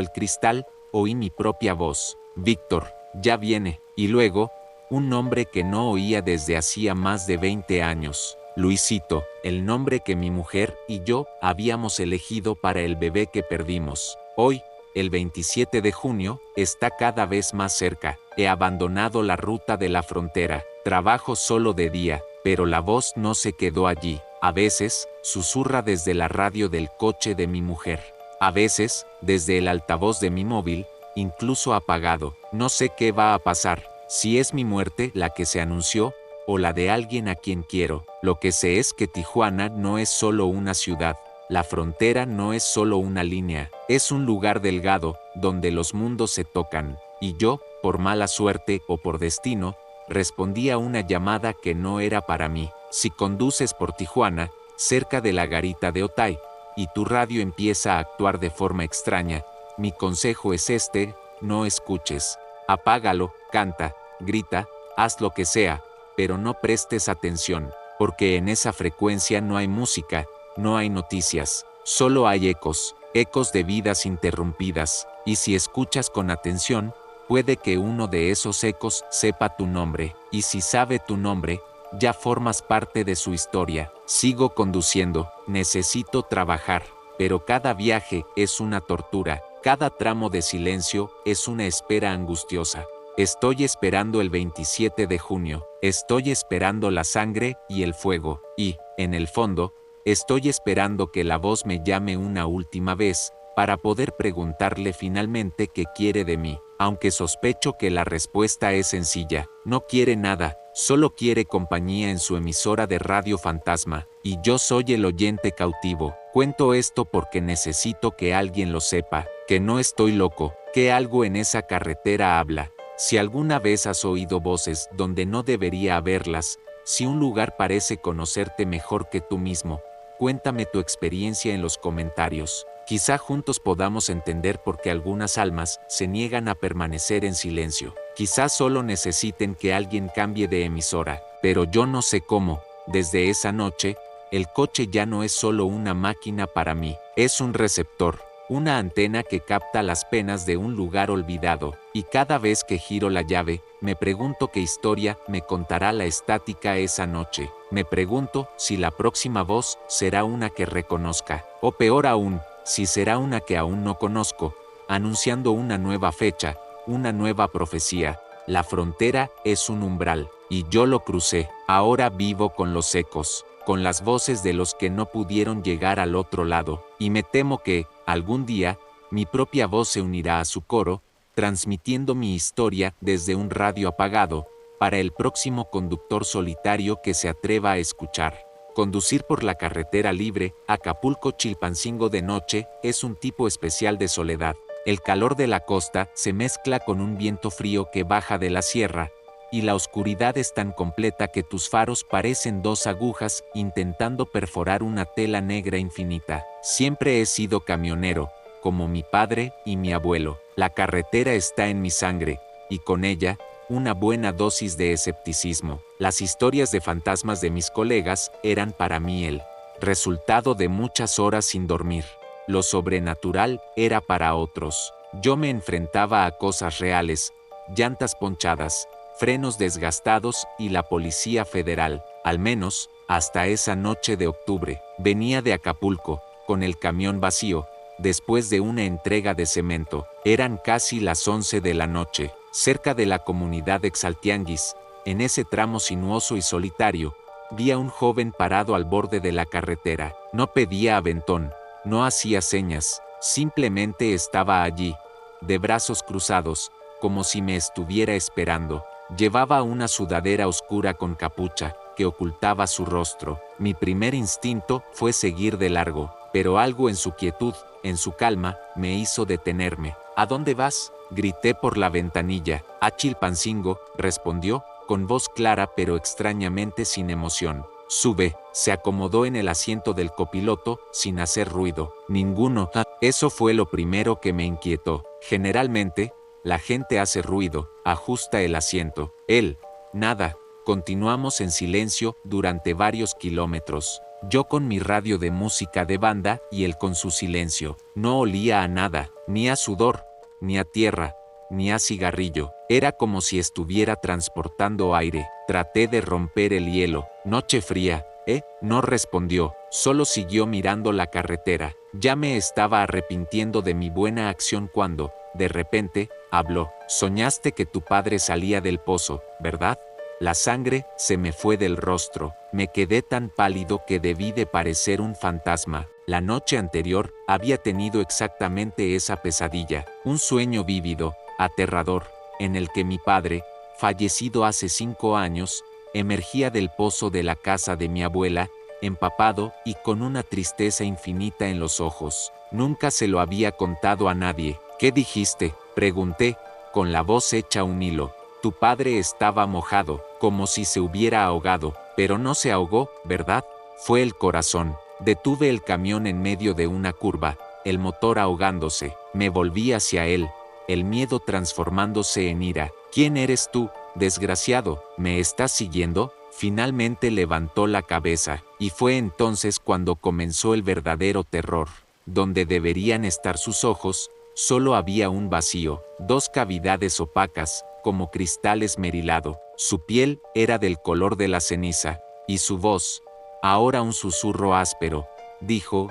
el cristal, oí mi propia voz. Víctor, ya viene. Y luego, un nombre que no oía desde hacía más de 20 años. Luisito, el nombre que mi mujer y yo habíamos elegido para el bebé que perdimos. Hoy, el 27 de junio, está cada vez más cerca. He abandonado la ruta de la frontera. Trabajo solo de día, pero la voz no se quedó allí. A veces, susurra desde la radio del coche de mi mujer. A veces, desde el altavoz de mi móvil, incluso apagado. No sé qué va a pasar, si es mi muerte la que se anunció, o la de alguien a quien quiero. Lo que sé es que Tijuana no es solo una ciudad. La frontera no es solo una línea, es un lugar delgado, donde los mundos se tocan. Y yo, por mala suerte o por destino, respondí a una llamada que no era para mí. Si conduces por Tijuana, cerca de la garita de Otay, y tu radio empieza a actuar de forma extraña, mi consejo es este: no escuches. Apágalo, canta, grita, haz lo que sea, pero no prestes atención, porque en esa frecuencia no hay música, no hay noticias, solo hay ecos, ecos de vidas interrumpidas, y si escuchas con atención, puede que uno de esos ecos sepa tu nombre, y si sabe tu nombre, ya formas parte de su historia. Sigo conduciendo, necesito trabajar, pero cada viaje es una tortura, cada tramo de silencio es una espera angustiosa. Estoy esperando el 27 de junio, estoy esperando la sangre y el fuego, y, en el fondo, estoy esperando que la voz me llame una última vez, para poder preguntarle finalmente qué quiere de mí, aunque sospecho que la respuesta es sencilla: no quiere nada, solo quiere compañía en su emisora de radio fantasma, y yo soy el oyente cautivo. Cuento esto porque necesito que alguien lo sepa, que no estoy loco, que algo en esa carretera habla. Si alguna vez has oído voces donde no debería haberlas, si un lugar parece conocerte mejor que tú mismo, cuéntame tu experiencia en los comentarios. Quizá juntos podamos entender por qué algunas almas se niegan a permanecer en silencio. Quizá solo necesiten que alguien cambie de emisora, pero yo no sé cómo. Desde esa noche, el coche ya no es solo una máquina para mí, es un receptor, una antena que capta las penas de un lugar olvidado, y cada vez que giro la llave, me pregunto qué historia me contará la estática esa noche. Me pregunto si la próxima voz será una que reconozca, o peor aún, si será una que aún no conozco, anunciando una nueva fecha, una nueva profecía. La frontera es un umbral, y yo lo crucé. Ahora vivo con los ecos, con las voces de los que no pudieron llegar al otro lado, y me temo que, algún día, mi propia voz se unirá a su coro, transmitiendo mi historia desde un radio apagado, para el próximo conductor solitario que se atreva a escuchar. Conducir por la carretera libre, Acapulco-Chilpancingo de noche, es un tipo especial de soledad. El calor de la costa se mezcla con un viento frío que baja de la sierra, y la oscuridad es tan completa que tus faros parecen dos agujas intentando perforar una tela negra infinita. Siempre he sido camionero, como mi padre y mi abuelo. La carretera está en mi sangre, y con ella, una buena dosis de escepticismo. Las historias de fantasmas de mis colegas eran para mí el resultado de muchas horas sin dormir. Lo sobrenatural era para otros. Yo me enfrentaba a cosas reales: llantas ponchadas, frenos desgastados y la Policía Federal. Al menos, hasta esa noche de octubre. Venía de Acapulco, con el camión vacío, después de una entrega de cemento. Eran casi las 11 de la noche. Cerca de la comunidad de Xaltianguis, en ese tramo sinuoso y solitario, vi a un joven parado al borde de la carretera. No pedía aventón, no hacía señas, simplemente estaba allí, de brazos cruzados, como si me estuviera esperando. Llevaba una sudadera oscura con capucha, que ocultaba su rostro. Mi primer instinto fue seguir de largo, pero algo en su quietud, en su calma, me hizo detenerme. ¿A dónde vas?, grité por la ventanilla. A Chilpancingo, respondió, con voz clara pero extrañamente sin emoción. Sube. Se acomodó en el asiento del copiloto, sin hacer ruido. Ninguno. Eso fue lo primero que me inquietó. Generalmente, la gente hace ruido, ajusta el asiento. Él, nada. Continuamos en silencio durante varios kilómetros. Yo con mi radio de música de banda y él con su silencio. No olía a nada, ni a sudor, ni a tierra, ni a cigarrillo. Era como si estuviera transportando aire. Traté de romper el hielo. Noche fría, ¿eh? No respondió, solo siguió mirando la carretera. Ya me estaba arrepintiendo de mi buena acción cuando, de repente, habló. Soñaste que tu padre salía del pozo, ¿verdad? La sangre se me fue del rostro. Me quedé tan pálido que debí de parecer un fantasma. La noche anterior había tenido exactamente esa pesadilla, un sueño vívido, aterrador, en el que mi padre, fallecido hace 5 años, emergía del pozo de la casa de mi abuela, empapado y con una tristeza infinita en los ojos. Nunca se lo había contado a nadie. ¿Qué dijiste?, pregunté, con la voz hecha un hilo. Tu padre estaba mojado, como si se hubiera ahogado, pero no se ahogó, ¿verdad? Fue el corazón. Detuve el camión en medio de una curva, el motor ahogándose. Me volví hacia él, el miedo transformándose en ira. ¿Quién eres tú, desgraciado? ¿Me estás siguiendo? Finalmente levantó la cabeza, y fue entonces cuando comenzó el verdadero terror. Donde deberían estar sus ojos, solo había un vacío, 2 cavidades opacas, como cristal esmerilado. Su piel era del color de la ceniza, y su voz, ahora un susurro áspero, dijo: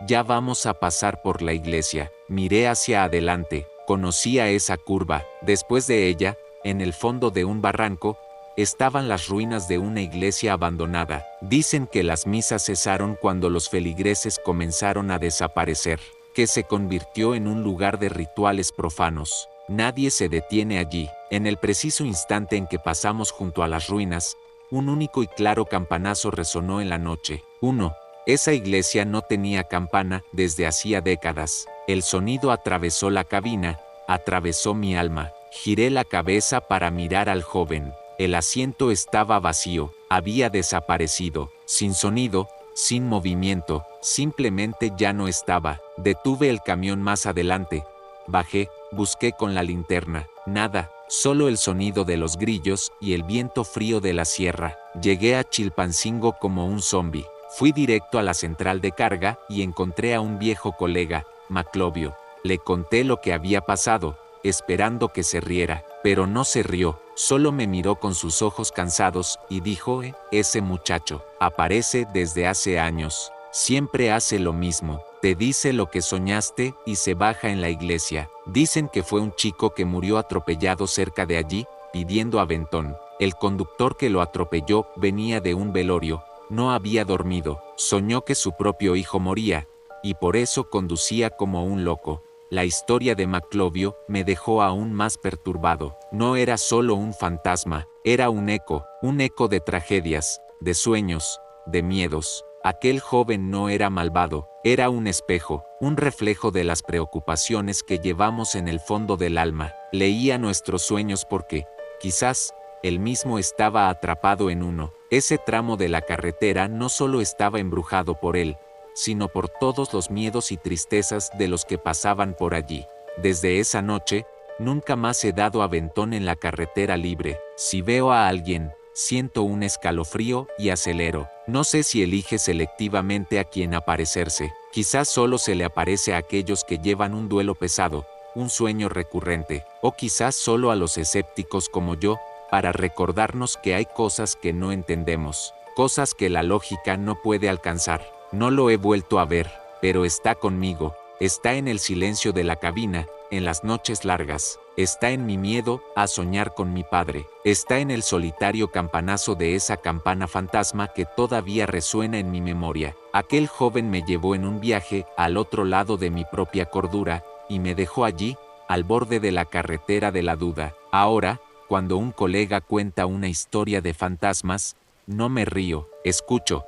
ya vamos a pasar por la iglesia. Miré hacia adelante, conocía esa curva. Después de ella, en el fondo de un barranco, estaban las ruinas de una iglesia abandonada. Dicen que las misas cesaron cuando los feligreses comenzaron a desaparecer, que se convirtió en un lugar de rituales profanos. Nadie se detiene allí. En el preciso instante en que pasamos junto a las ruinas, un único y claro campanazo resonó en la noche. Esa iglesia no tenía campana desde hacía décadas. El sonido atravesó la cabina, atravesó mi alma. Giré la cabeza para mirar al joven. El asiento estaba vacío, había desaparecido, sin sonido, sin movimiento, simplemente ya no estaba. Detuve el camión más adelante. Bajé, busqué con la linterna. Nada, solo el sonido de los grillos y el viento frío de la sierra. Llegué a Chilpancingo como un zombi. Fui directo a la central de carga y encontré a un viejo colega, Maclovio. Le conté lo que había pasado, esperando que se riera, pero no se rió, solo me miró con sus ojos cansados y dijo: ese muchacho aparece desde hace años, siempre hace lo mismo, te dice lo que soñaste y se baja en la iglesia. Dicen que fue un chico que murió atropellado cerca de allí, pidiendo aventón. El conductor que lo atropelló venía de un velorio, no había dormido, soñó que su propio hijo moría, y por eso conducía como un loco. La historia de Maclovio me dejó aún más perturbado. No era solo un fantasma, era un eco de tragedias, de sueños, de miedos. Aquel joven no era malvado, era un espejo, un reflejo de las preocupaciones que llevamos en el fondo del alma. Leía nuestros sueños porque, quizás, él mismo estaba atrapado en uno. Ese tramo de la carretera no solo estaba embrujado por él, sino por todos los miedos y tristezas de los que pasaban por allí. Desde esa noche, nunca más he dado aventón en la carretera libre. Si veo a alguien, siento un escalofrío y acelero. No sé si elige selectivamente a quién aparecerse. Quizás solo se le aparece a aquellos que llevan un duelo pesado, un sueño recurrente, o quizás solo a los escépticos como yo, para recordarnos que hay cosas que no entendemos, cosas que la lógica no puede alcanzar. No lo he vuelto a ver, pero está conmigo, está en el silencio de la cabina, en las noches largas, está en mi miedo a soñar con mi padre, está en el solitario campanazo de esa campana fantasma que todavía resuena en mi memoria. Aquel joven me llevó en un viaje al otro lado de mi propia cordura, y me dejó allí, al borde de la carretera de la duda. Ahora, cuando un colega cuenta una historia de fantasmas, no me río, escucho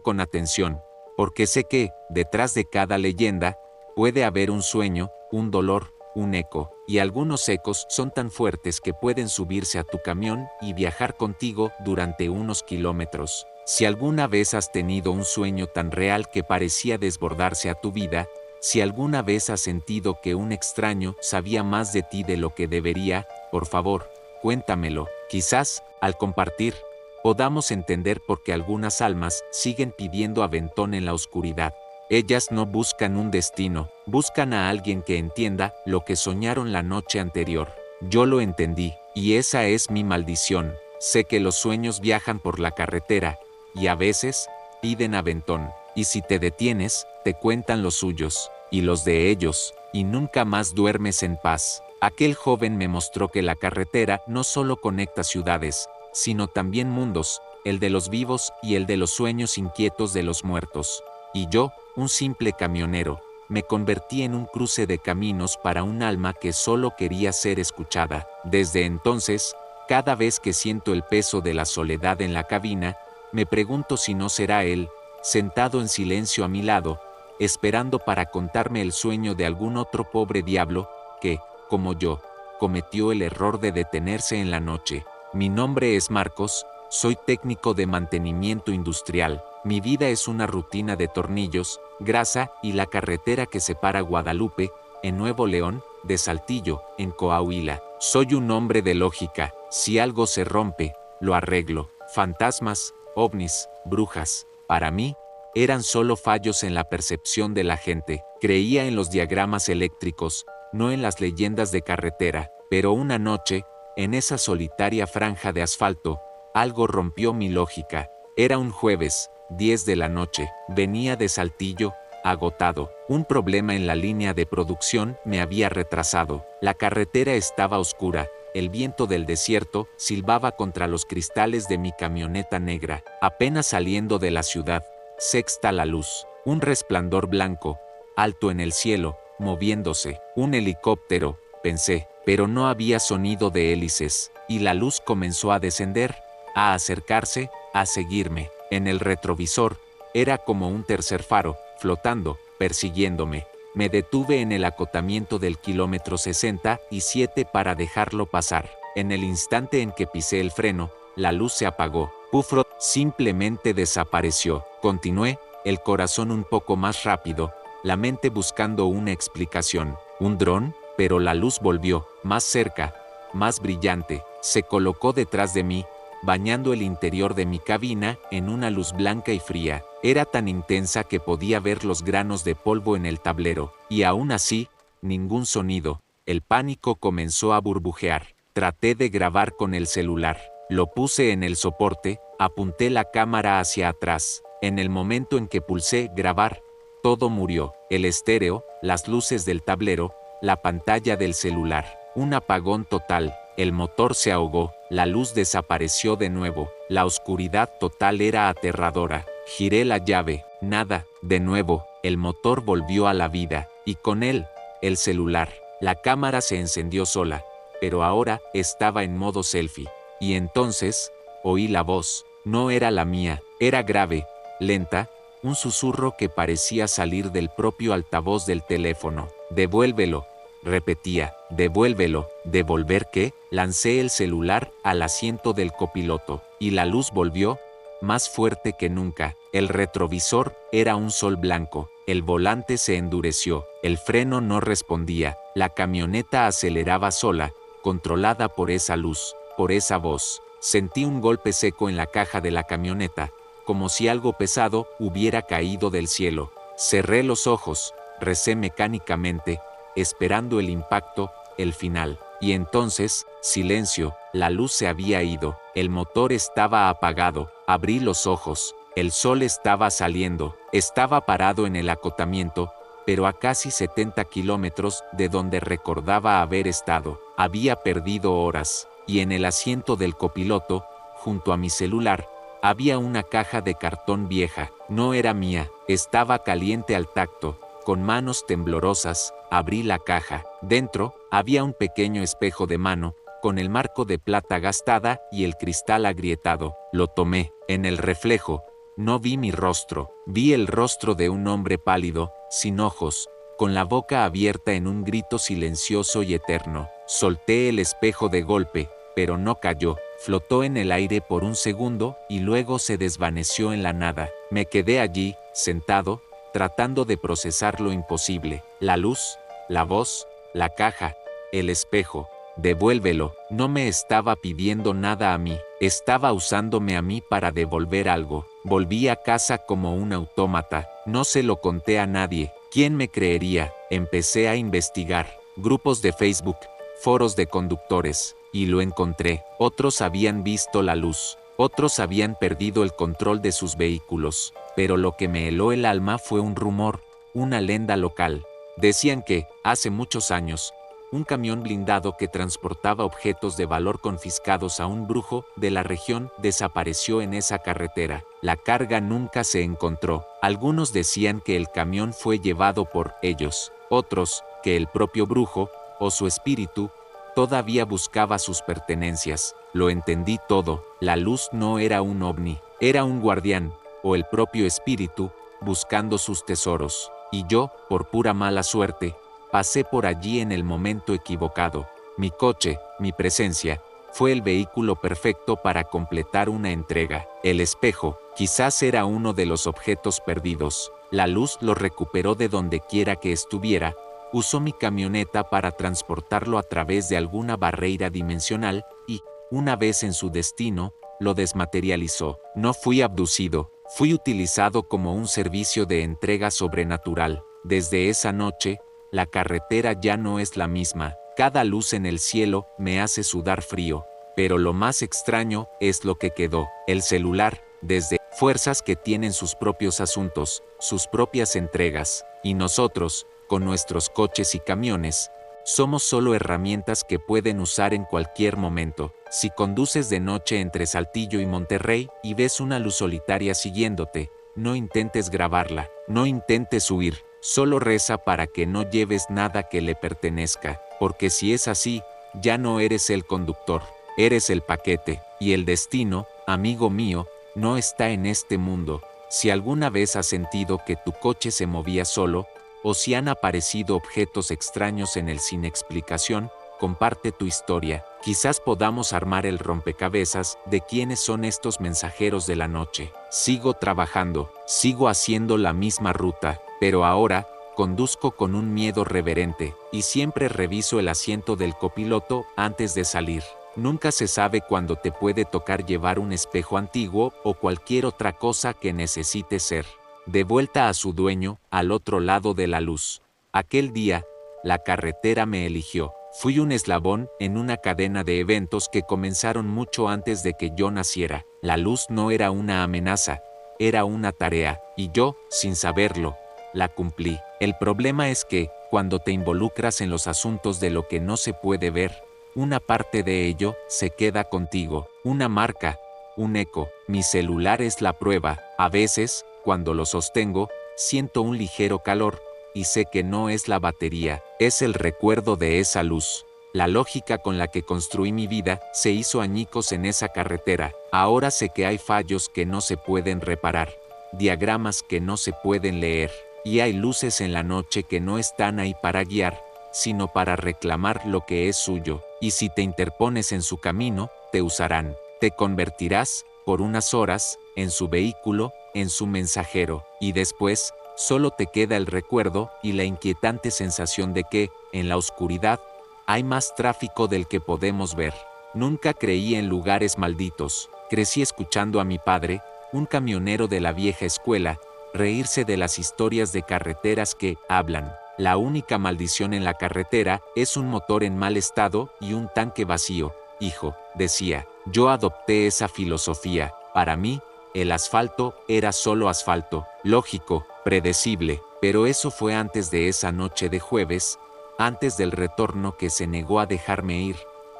con atención, porque sé que, detrás de cada leyenda, puede haber un sueño, un dolor, un eco, y algunos ecos son tan fuertes que pueden subirse a tu camión y viajar contigo durante unos kilómetros. Si alguna vez has tenido un sueño tan real que parecía desbordarse a tu vida, si alguna vez has sentido que un extraño sabía más de ti de lo que debería, por favor, cuéntamelo. Quizás, al compartir, podamos entender por qué algunas almas siguen pidiendo aventón en la oscuridad. Ellas no buscan un destino, buscan a alguien que entienda lo que soñaron la noche anterior. Yo lo entendí, y esa es mi maldición. Sé que los sueños viajan por la carretera, y a veces, piden aventón. Y si te detienes, te cuentan los suyos, y los de ellos, y nunca más duermes en paz. Aquel joven me mostró que la carretera no solo conecta ciudades, sino también mundos, el de los vivos y el de los sueños inquietos de los muertos. Y yo, un simple camionero, me convertí en un cruce de caminos para un alma que solo quería ser escuchada. Desde entonces, cada vez que siento el peso de la soledad en la cabina, me pregunto si no será él, sentado en silencio a mi lado, esperando para contarme el sueño de algún otro pobre diablo, que, como yo, cometió el error de detenerse en la noche. Mi nombre es Marcos, soy técnico de mantenimiento industrial. Mi vida es una rutina de tornillos, grasa y la carretera que separa Guadalupe, en Nuevo León, de Saltillo, en Coahuila. Soy un hombre de lógica, si algo se rompe, lo arreglo. Fantasmas, ovnis, brujas, para mí, eran solo fallos en la percepción de la gente. Creía en los diagramas eléctricos, no en las leyendas de carretera, pero una noche, en esa solitaria franja de asfalto, algo rompió mi lógica. Era un jueves, 10 de la noche, venía de Saltillo, agotado. Un problema en la línea de producción me había retrasado. La carretera estaba oscura, el viento del desierto silbaba contra los cristales de mi camioneta negra. Apenas saliendo de la ciudad, sexta la luz, un resplandor blanco, alto en el cielo, moviéndose. Un helicóptero, pensé, pero no había sonido de hélices, y la luz comenzó a descender, a acercarse, a seguirme. En el retrovisor, era como un tercer faro, flotando, persiguiéndome. Me detuve en el acotamiento del kilómetro 67 para dejarlo pasar. En el instante en que pisé el freno, la luz se apagó. Pufro simplemente desapareció. Continué, el corazón un poco más rápido, la mente buscando una explicación. ¿Un dron? Pero la luz volvió, más cerca, más brillante. Se colocó detrás de mí, bañando el interior de mi cabina en una luz blanca y fría. Era tan intensa que podía ver los granos de polvo en el tablero, y aún así, ningún sonido. El pánico comenzó a burbujear. Traté de grabar con el celular. Lo puse en el soporte, apunté la cámara hacia atrás. En el momento en que pulsé grabar, todo murió. El estéreo, las luces del tablero, la pantalla del celular. Un apagón total. El motor se ahogó, la luz desapareció de nuevo, la oscuridad total era aterradora. Giré la llave, nada, de nuevo, el motor volvió a la vida, y con él, el celular. La cámara se encendió sola, pero ahora estaba en modo selfie. Y entonces, oí la voz, no era la mía, era grave, lenta, un susurro que parecía salir del propio altavoz del teléfono. Devuélvelo. Repetía, devuélvelo. ¿Devolver qué? Lancé el celular al asiento del copiloto, y la luz volvió, más fuerte que nunca. El retrovisor era un sol blanco, el volante se endureció, el freno no respondía, la camioneta aceleraba sola, controlada por esa luz, por esa voz. Sentí un golpe seco en la caja de la camioneta, como si algo pesado hubiera caído del cielo. Cerré los ojos, recé mecánicamente, esperando el impacto, el final. Y entonces, silencio, la luz se había ido, el motor estaba apagado. Abrí los ojos, el sol estaba saliendo, estaba parado en el acotamiento, pero a casi 70 kilómetros de donde recordaba haber estado. Había perdido horas, y en el asiento del copiloto, junto a mi celular, había una caja de cartón vieja. No era mía, estaba caliente al tacto. Con manos temblorosas, abrí la caja. Dentro, había un pequeño espejo de mano, con el marco de plata gastada y el cristal agrietado. Lo tomé. En el reflejo, no vi mi rostro. Vi el rostro de un hombre pálido, sin ojos, con la boca abierta en un grito silencioso y eterno. Solté el espejo de golpe, pero no cayó. Flotó en el aire por un segundo y luego se desvaneció en la nada. Me quedé allí, sentado, tratando de procesar lo imposible. La luz, la voz, la caja, el espejo. Devuélvelo. No me estaba pidiendo nada a mí, estaba usándome a mí para devolver algo. Volví a casa como un autómata. No se lo conté a nadie. ¿Quién me creería? Empecé a investigar. Grupos de Facebook, foros de conductores, y lo encontré. Otros habían visto la luz. Otros habían perdido el control de sus vehículos. Pero lo que me heló el alma fue un rumor, una leyenda local. Decían que, hace muchos años, un camión blindado que transportaba objetos de valor confiscados a un brujo de la región desapareció en esa carretera. La carga nunca se encontró. Algunos decían que el camión fue llevado por ellos. Otros, que el propio brujo, o su espíritu, todavía buscaba sus pertenencias. Lo entendí todo. La luz no era un ovni, era un guardián, o el propio espíritu, buscando sus tesoros. Y yo, por pura mala suerte, pasé por allí en el momento equivocado. Mi coche, mi presencia, fue el vehículo perfecto para completar una entrega. El espejo, quizás era uno de los objetos perdidos. La luz lo recuperó de donde quiera que estuviera. Usó mi camioneta para transportarlo a través de alguna barrera dimensional y, una vez en su destino, lo desmaterializó. No fui abducido, fui utilizado como un servicio de entrega sobrenatural. Desde esa noche, la carretera ya no es la misma. Cada luz en el cielo me hace sudar frío. Pero lo más extraño es lo que quedó. El celular, desde fuerzas que tienen sus propios asuntos, sus propias entregas. Y nosotros, con nuestros coches y camiones, somos solo herramientas que pueden usar en cualquier momento. Si conduces de noche entre Saltillo y Monterrey y ves una luz solitaria siguiéndote, no intentes grabarla, no intentes huir. Solo reza para que no lleves nada que le pertenezca, porque si es así, ya no eres el conductor, eres el paquete, y el destino, amigo mío, no está en este mundo. Si alguna vez has sentido que tu coche se movía solo, o si han aparecido objetos extraños en él sin explicación, comparte tu historia. Quizás podamos armar el rompecabezas de quiénes son estos mensajeros de la noche. Sigo trabajando, sigo haciendo la misma ruta, pero ahora, conduzco con un miedo reverente, y siempre reviso el asiento del copiloto antes de salir. Nunca se sabe cuándo te puede tocar llevar un espejo antiguo o cualquier otra cosa que necesite ser de vuelta a su dueño, al otro lado de la luz. Aquel día, la carretera me eligió. Fui un eslabón en una cadena de eventos que comenzaron mucho antes de que yo naciera. La luz no era una amenaza, era una tarea, y yo, sin saberlo, la cumplí. El problema es que, cuando te involucras en los asuntos de lo que no se puede ver, una parte de ello se queda contigo, una marca, un eco. Mi celular es la prueba. A veces, cuando lo sostengo, siento un ligero calor, y sé que no es la batería, es el recuerdo de esa luz. La lógica con la que construí mi vida se hizo añicos en esa carretera. Ahora sé que hay fallos que no se pueden reparar, diagramas que no se pueden leer, y hay luces en la noche que no están ahí para guiar, sino para reclamar lo que es suyo. Y si te interpones en su camino, te usarán. Te convertirás, por unas horas, en su vehículo, en su mensajero, y después, solo te queda el recuerdo y la inquietante sensación de que, en la oscuridad, hay más tráfico del que podemos ver. Nunca creí en lugares malditos. Crecí escuchando a mi padre, un camionero de la vieja escuela, reírse de las historias de carreteras que hablan. La única maldición en la carretera es un motor en mal estado y un tanque vacío. Hijo, decía, yo adopté esa filosofía. Para mí, el asfalto era solo asfalto, lógico, predecible. Pero eso fue antes de esa noche de jueves, antes del retorno que se negó a dejarme ir,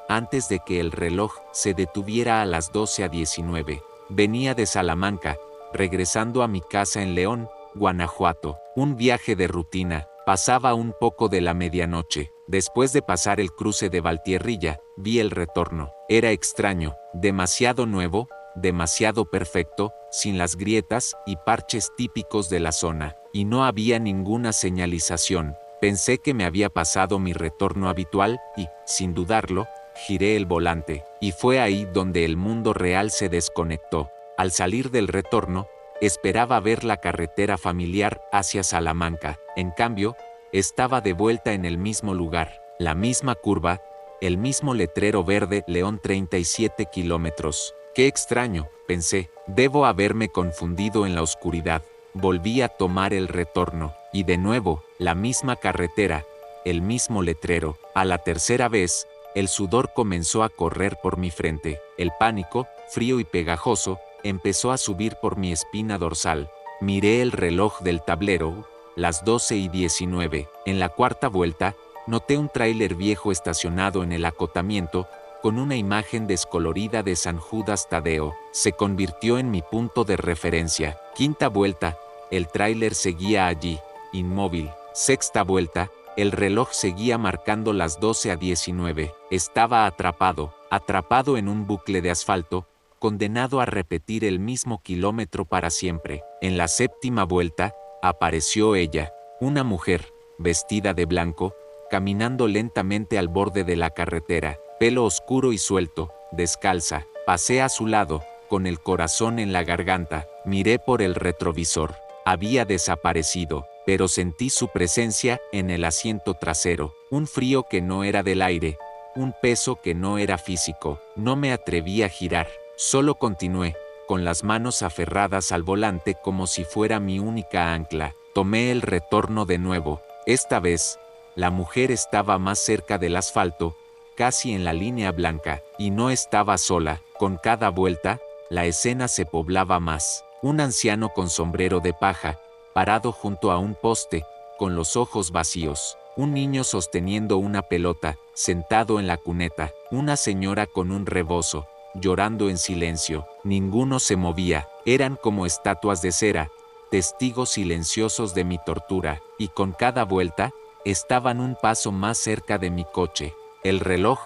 antes de que el reloj se detuviera a las 12:19. Venía de Salamanca, regresando a mi casa en León, Guanajuato. Un viaje de rutina. Pasaba un poco de la medianoche. Después de pasar el cruce de Valtierrilla, vi el retorno. Era extraño, demasiado nuevo, demasiado perfecto, sin las grietas y parches típicos de la zona, y no había ninguna señalización. Pensé que me había pasado mi retorno habitual y, sin dudarlo, giré el volante, y fue ahí donde el mundo real se desconectó. Al salir del retorno, esperaba ver la carretera familiar hacia Salamanca. En cambio, estaba de vuelta en el mismo lugar, la misma curva, el mismo letrero verde León 37 kilómetros. Qué extraño, pensé, debo haberme confundido en la oscuridad. Volví a tomar el retorno, y de nuevo, la misma carretera, el mismo letrero. A la tercera vez, el sudor comenzó a correr por mi frente. El pánico, frío y pegajoso, empezó a subir por mi espina dorsal. Miré el reloj del tablero, las 12:19. En la cuarta vuelta, noté un tráiler viejo estacionado en el acotamiento, con una imagen descolorida de San Judas Tadeo. Se convirtió en mi punto de referencia. Quinta vuelta, el tráiler seguía allí, inmóvil. Sexta vuelta, el reloj seguía marcando las 12:19. Estaba atrapado en un bucle de asfalto, condenado a repetir el mismo kilómetro para siempre. En la séptima vuelta, apareció ella, una mujer, vestida de blanco, caminando lentamente al borde de la carretera, pelo oscuro y suelto, descalza. Pasé a su lado, con el corazón en la garganta. Miré por el retrovisor. Había desaparecido, pero sentí su presencia en el asiento trasero, un frío que no era del aire, un peso que no era físico. No me atreví a girar, solo continué, con las manos aferradas al volante como si fuera mi única ancla. Tomé el retorno de nuevo. Esta vez, la mujer estaba más cerca del asfalto, casi en la línea blanca, y no estaba sola. Con cada vuelta, la escena se poblaba más. Un anciano con sombrero de paja, parado junto a un poste, con los ojos vacíos. Un niño sosteniendo una pelota, sentado en la cuneta. Una señora con un rebozo, llorando en silencio. Ninguno se movía. Eran como estatuas de cera, testigos silenciosos de mi tortura, y con cada vuelta, estaban un paso más cerca de mi coche. El reloj,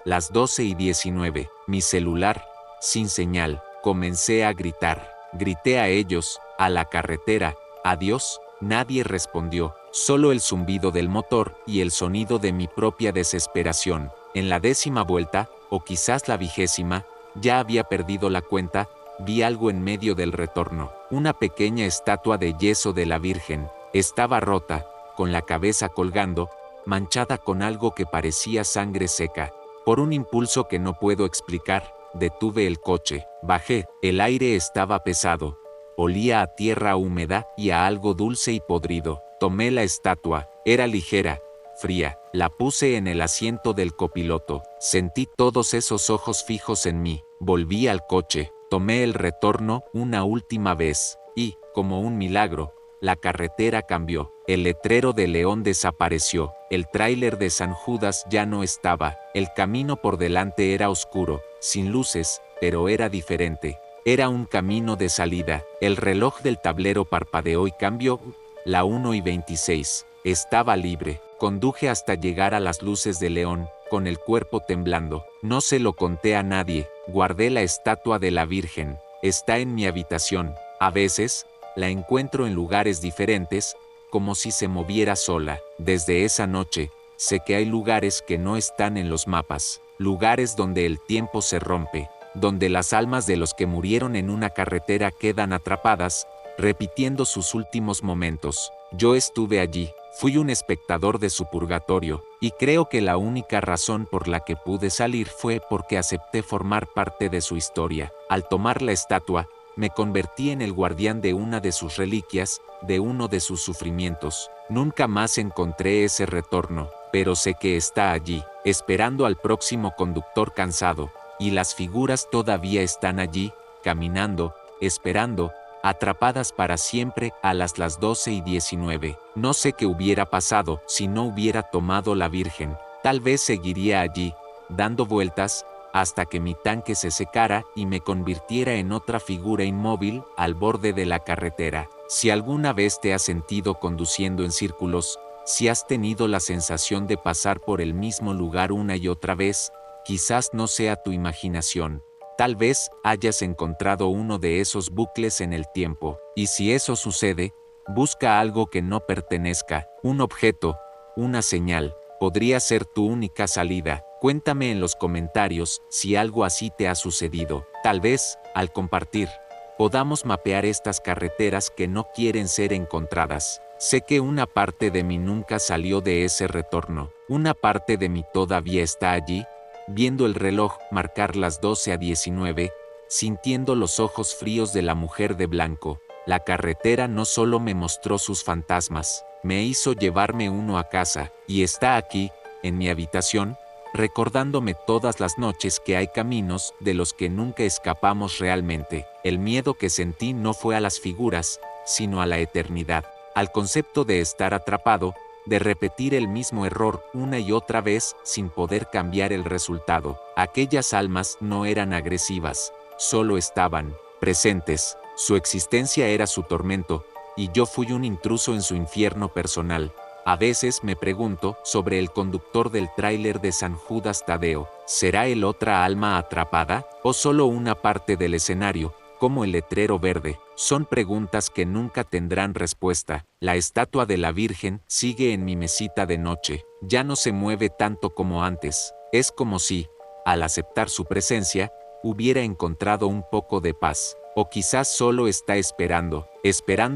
las 12:19. Mi celular, sin señal. Comencé a gritar. Grité a ellos, a la carretera. Adiós. Nadie respondió, solo el zumbido del motor y el sonido de mi propia desesperación. En la 10ª vuelta, o quizás la 20ª, ya había perdido la cuenta, vi algo en medio del retorno. Una pequeña estatua de yeso de la Virgen. Estaba rota, con la cabeza colgando, manchada con algo que parecía sangre seca. Por un impulso que no puedo explicar, detuve el coche. Bajé. El aire estaba pesado. Olía a tierra húmeda y a algo dulce y podrido. Tomé la estatua. Era ligera, fría. La puse en el asiento del copiloto. Sentí todos esos ojos fijos en mí. Volví al coche. Tomé el retorno una última vez. Y, como un milagro, la carretera cambió. El letrero de León desapareció. El tráiler de San Judas ya no estaba. El camino por delante era oscuro, sin luces, pero era diferente. Era un camino de salida. El reloj del tablero parpadeó y cambió. La 1:26. Estaba libre. Conduje hasta llegar a las luces de León, con el cuerpo temblando. No se lo conté a nadie. Guardé la estatua de la Virgen. Está en mi habitación. A veces, la encuentro en lugares diferentes, como si se moviera sola. Desde esa noche, sé que hay lugares que no están en los mapas. Lugares donde el tiempo se rompe, donde las almas de los que murieron en una carretera quedan atrapadas, repitiendo sus últimos momentos. Yo estuve allí, fui un espectador de su purgatorio, y creo que la única razón por la que pude salir fue porque acepté formar parte de su historia. Al tomar la estatua, me convertí en el guardián de una de sus reliquias, de uno de sus sufrimientos. Nunca más encontré ese retorno, pero sé que está allí, esperando al próximo conductor cansado, y las figuras todavía están allí, caminando, esperando, atrapadas para siempre a las 12:19. No sé qué hubiera pasado si no hubiera tomado la Virgen. Tal vez seguiría allí, dando vueltas, hasta que mi tanque se secara y me convirtiera en otra figura inmóvil al borde de la carretera. Si alguna vez te has sentido conduciendo en círculos, si has tenido la sensación de pasar por el mismo lugar una y otra vez, quizás no sea tu imaginación. Tal vez hayas encontrado uno de esos bucles en el tiempo, y si eso sucede, busca algo que no pertenezca, un objeto, una señal, podría ser tu única salida. Cuéntame en los comentarios si algo así te ha sucedido. Tal vez, al compartir, podamos mapear estas carreteras que no quieren ser encontradas. Sé que una parte de mí nunca salió de ese retorno. Una parte de mí todavía está allí, viendo el reloj marcar las 12:19, sintiendo los ojos fríos de la mujer de blanco. La carretera no solo me mostró sus fantasmas, me hizo llevarme uno a casa, y está aquí, en mi habitación, recordándome todas las noches que hay caminos de los que nunca escapamos realmente. El miedo que sentí no fue a las figuras, sino a la eternidad, al concepto de estar atrapado, de repetir el mismo error una y otra vez sin poder cambiar el resultado. Aquellas almas no eran agresivas, solo estaban presentes. Su existencia era su tormento, y yo fui un intruso en su infierno personal. A veces me pregunto sobre el conductor del tráiler de San Judas Tadeo. ¿Será él otra alma atrapada? ¿O solo una parte del escenario, como el letrero verde? Son preguntas que nunca tendrán respuesta. La estatua de la Virgen sigue en mi mesita de noche. Ya no se mueve tanto como antes. Es como si, al aceptar su presencia, hubiera encontrado un poco de paz. O quizás solo está esperando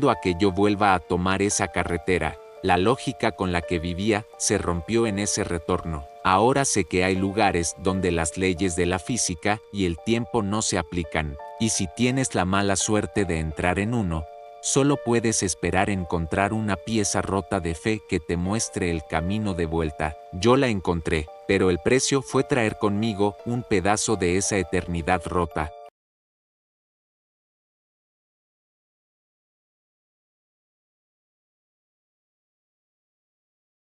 a que yo vuelva a tomar esa carretera. La lógica con la que vivía se rompió en ese retorno. Ahora sé que hay lugares donde las leyes de la física y el tiempo no se aplican, y si tienes la mala suerte de entrar en uno, solo puedes esperar encontrar una pieza rota de fe que te muestre el camino de vuelta. Yo la encontré, pero el precio fue traer conmigo un pedazo de esa eternidad rota.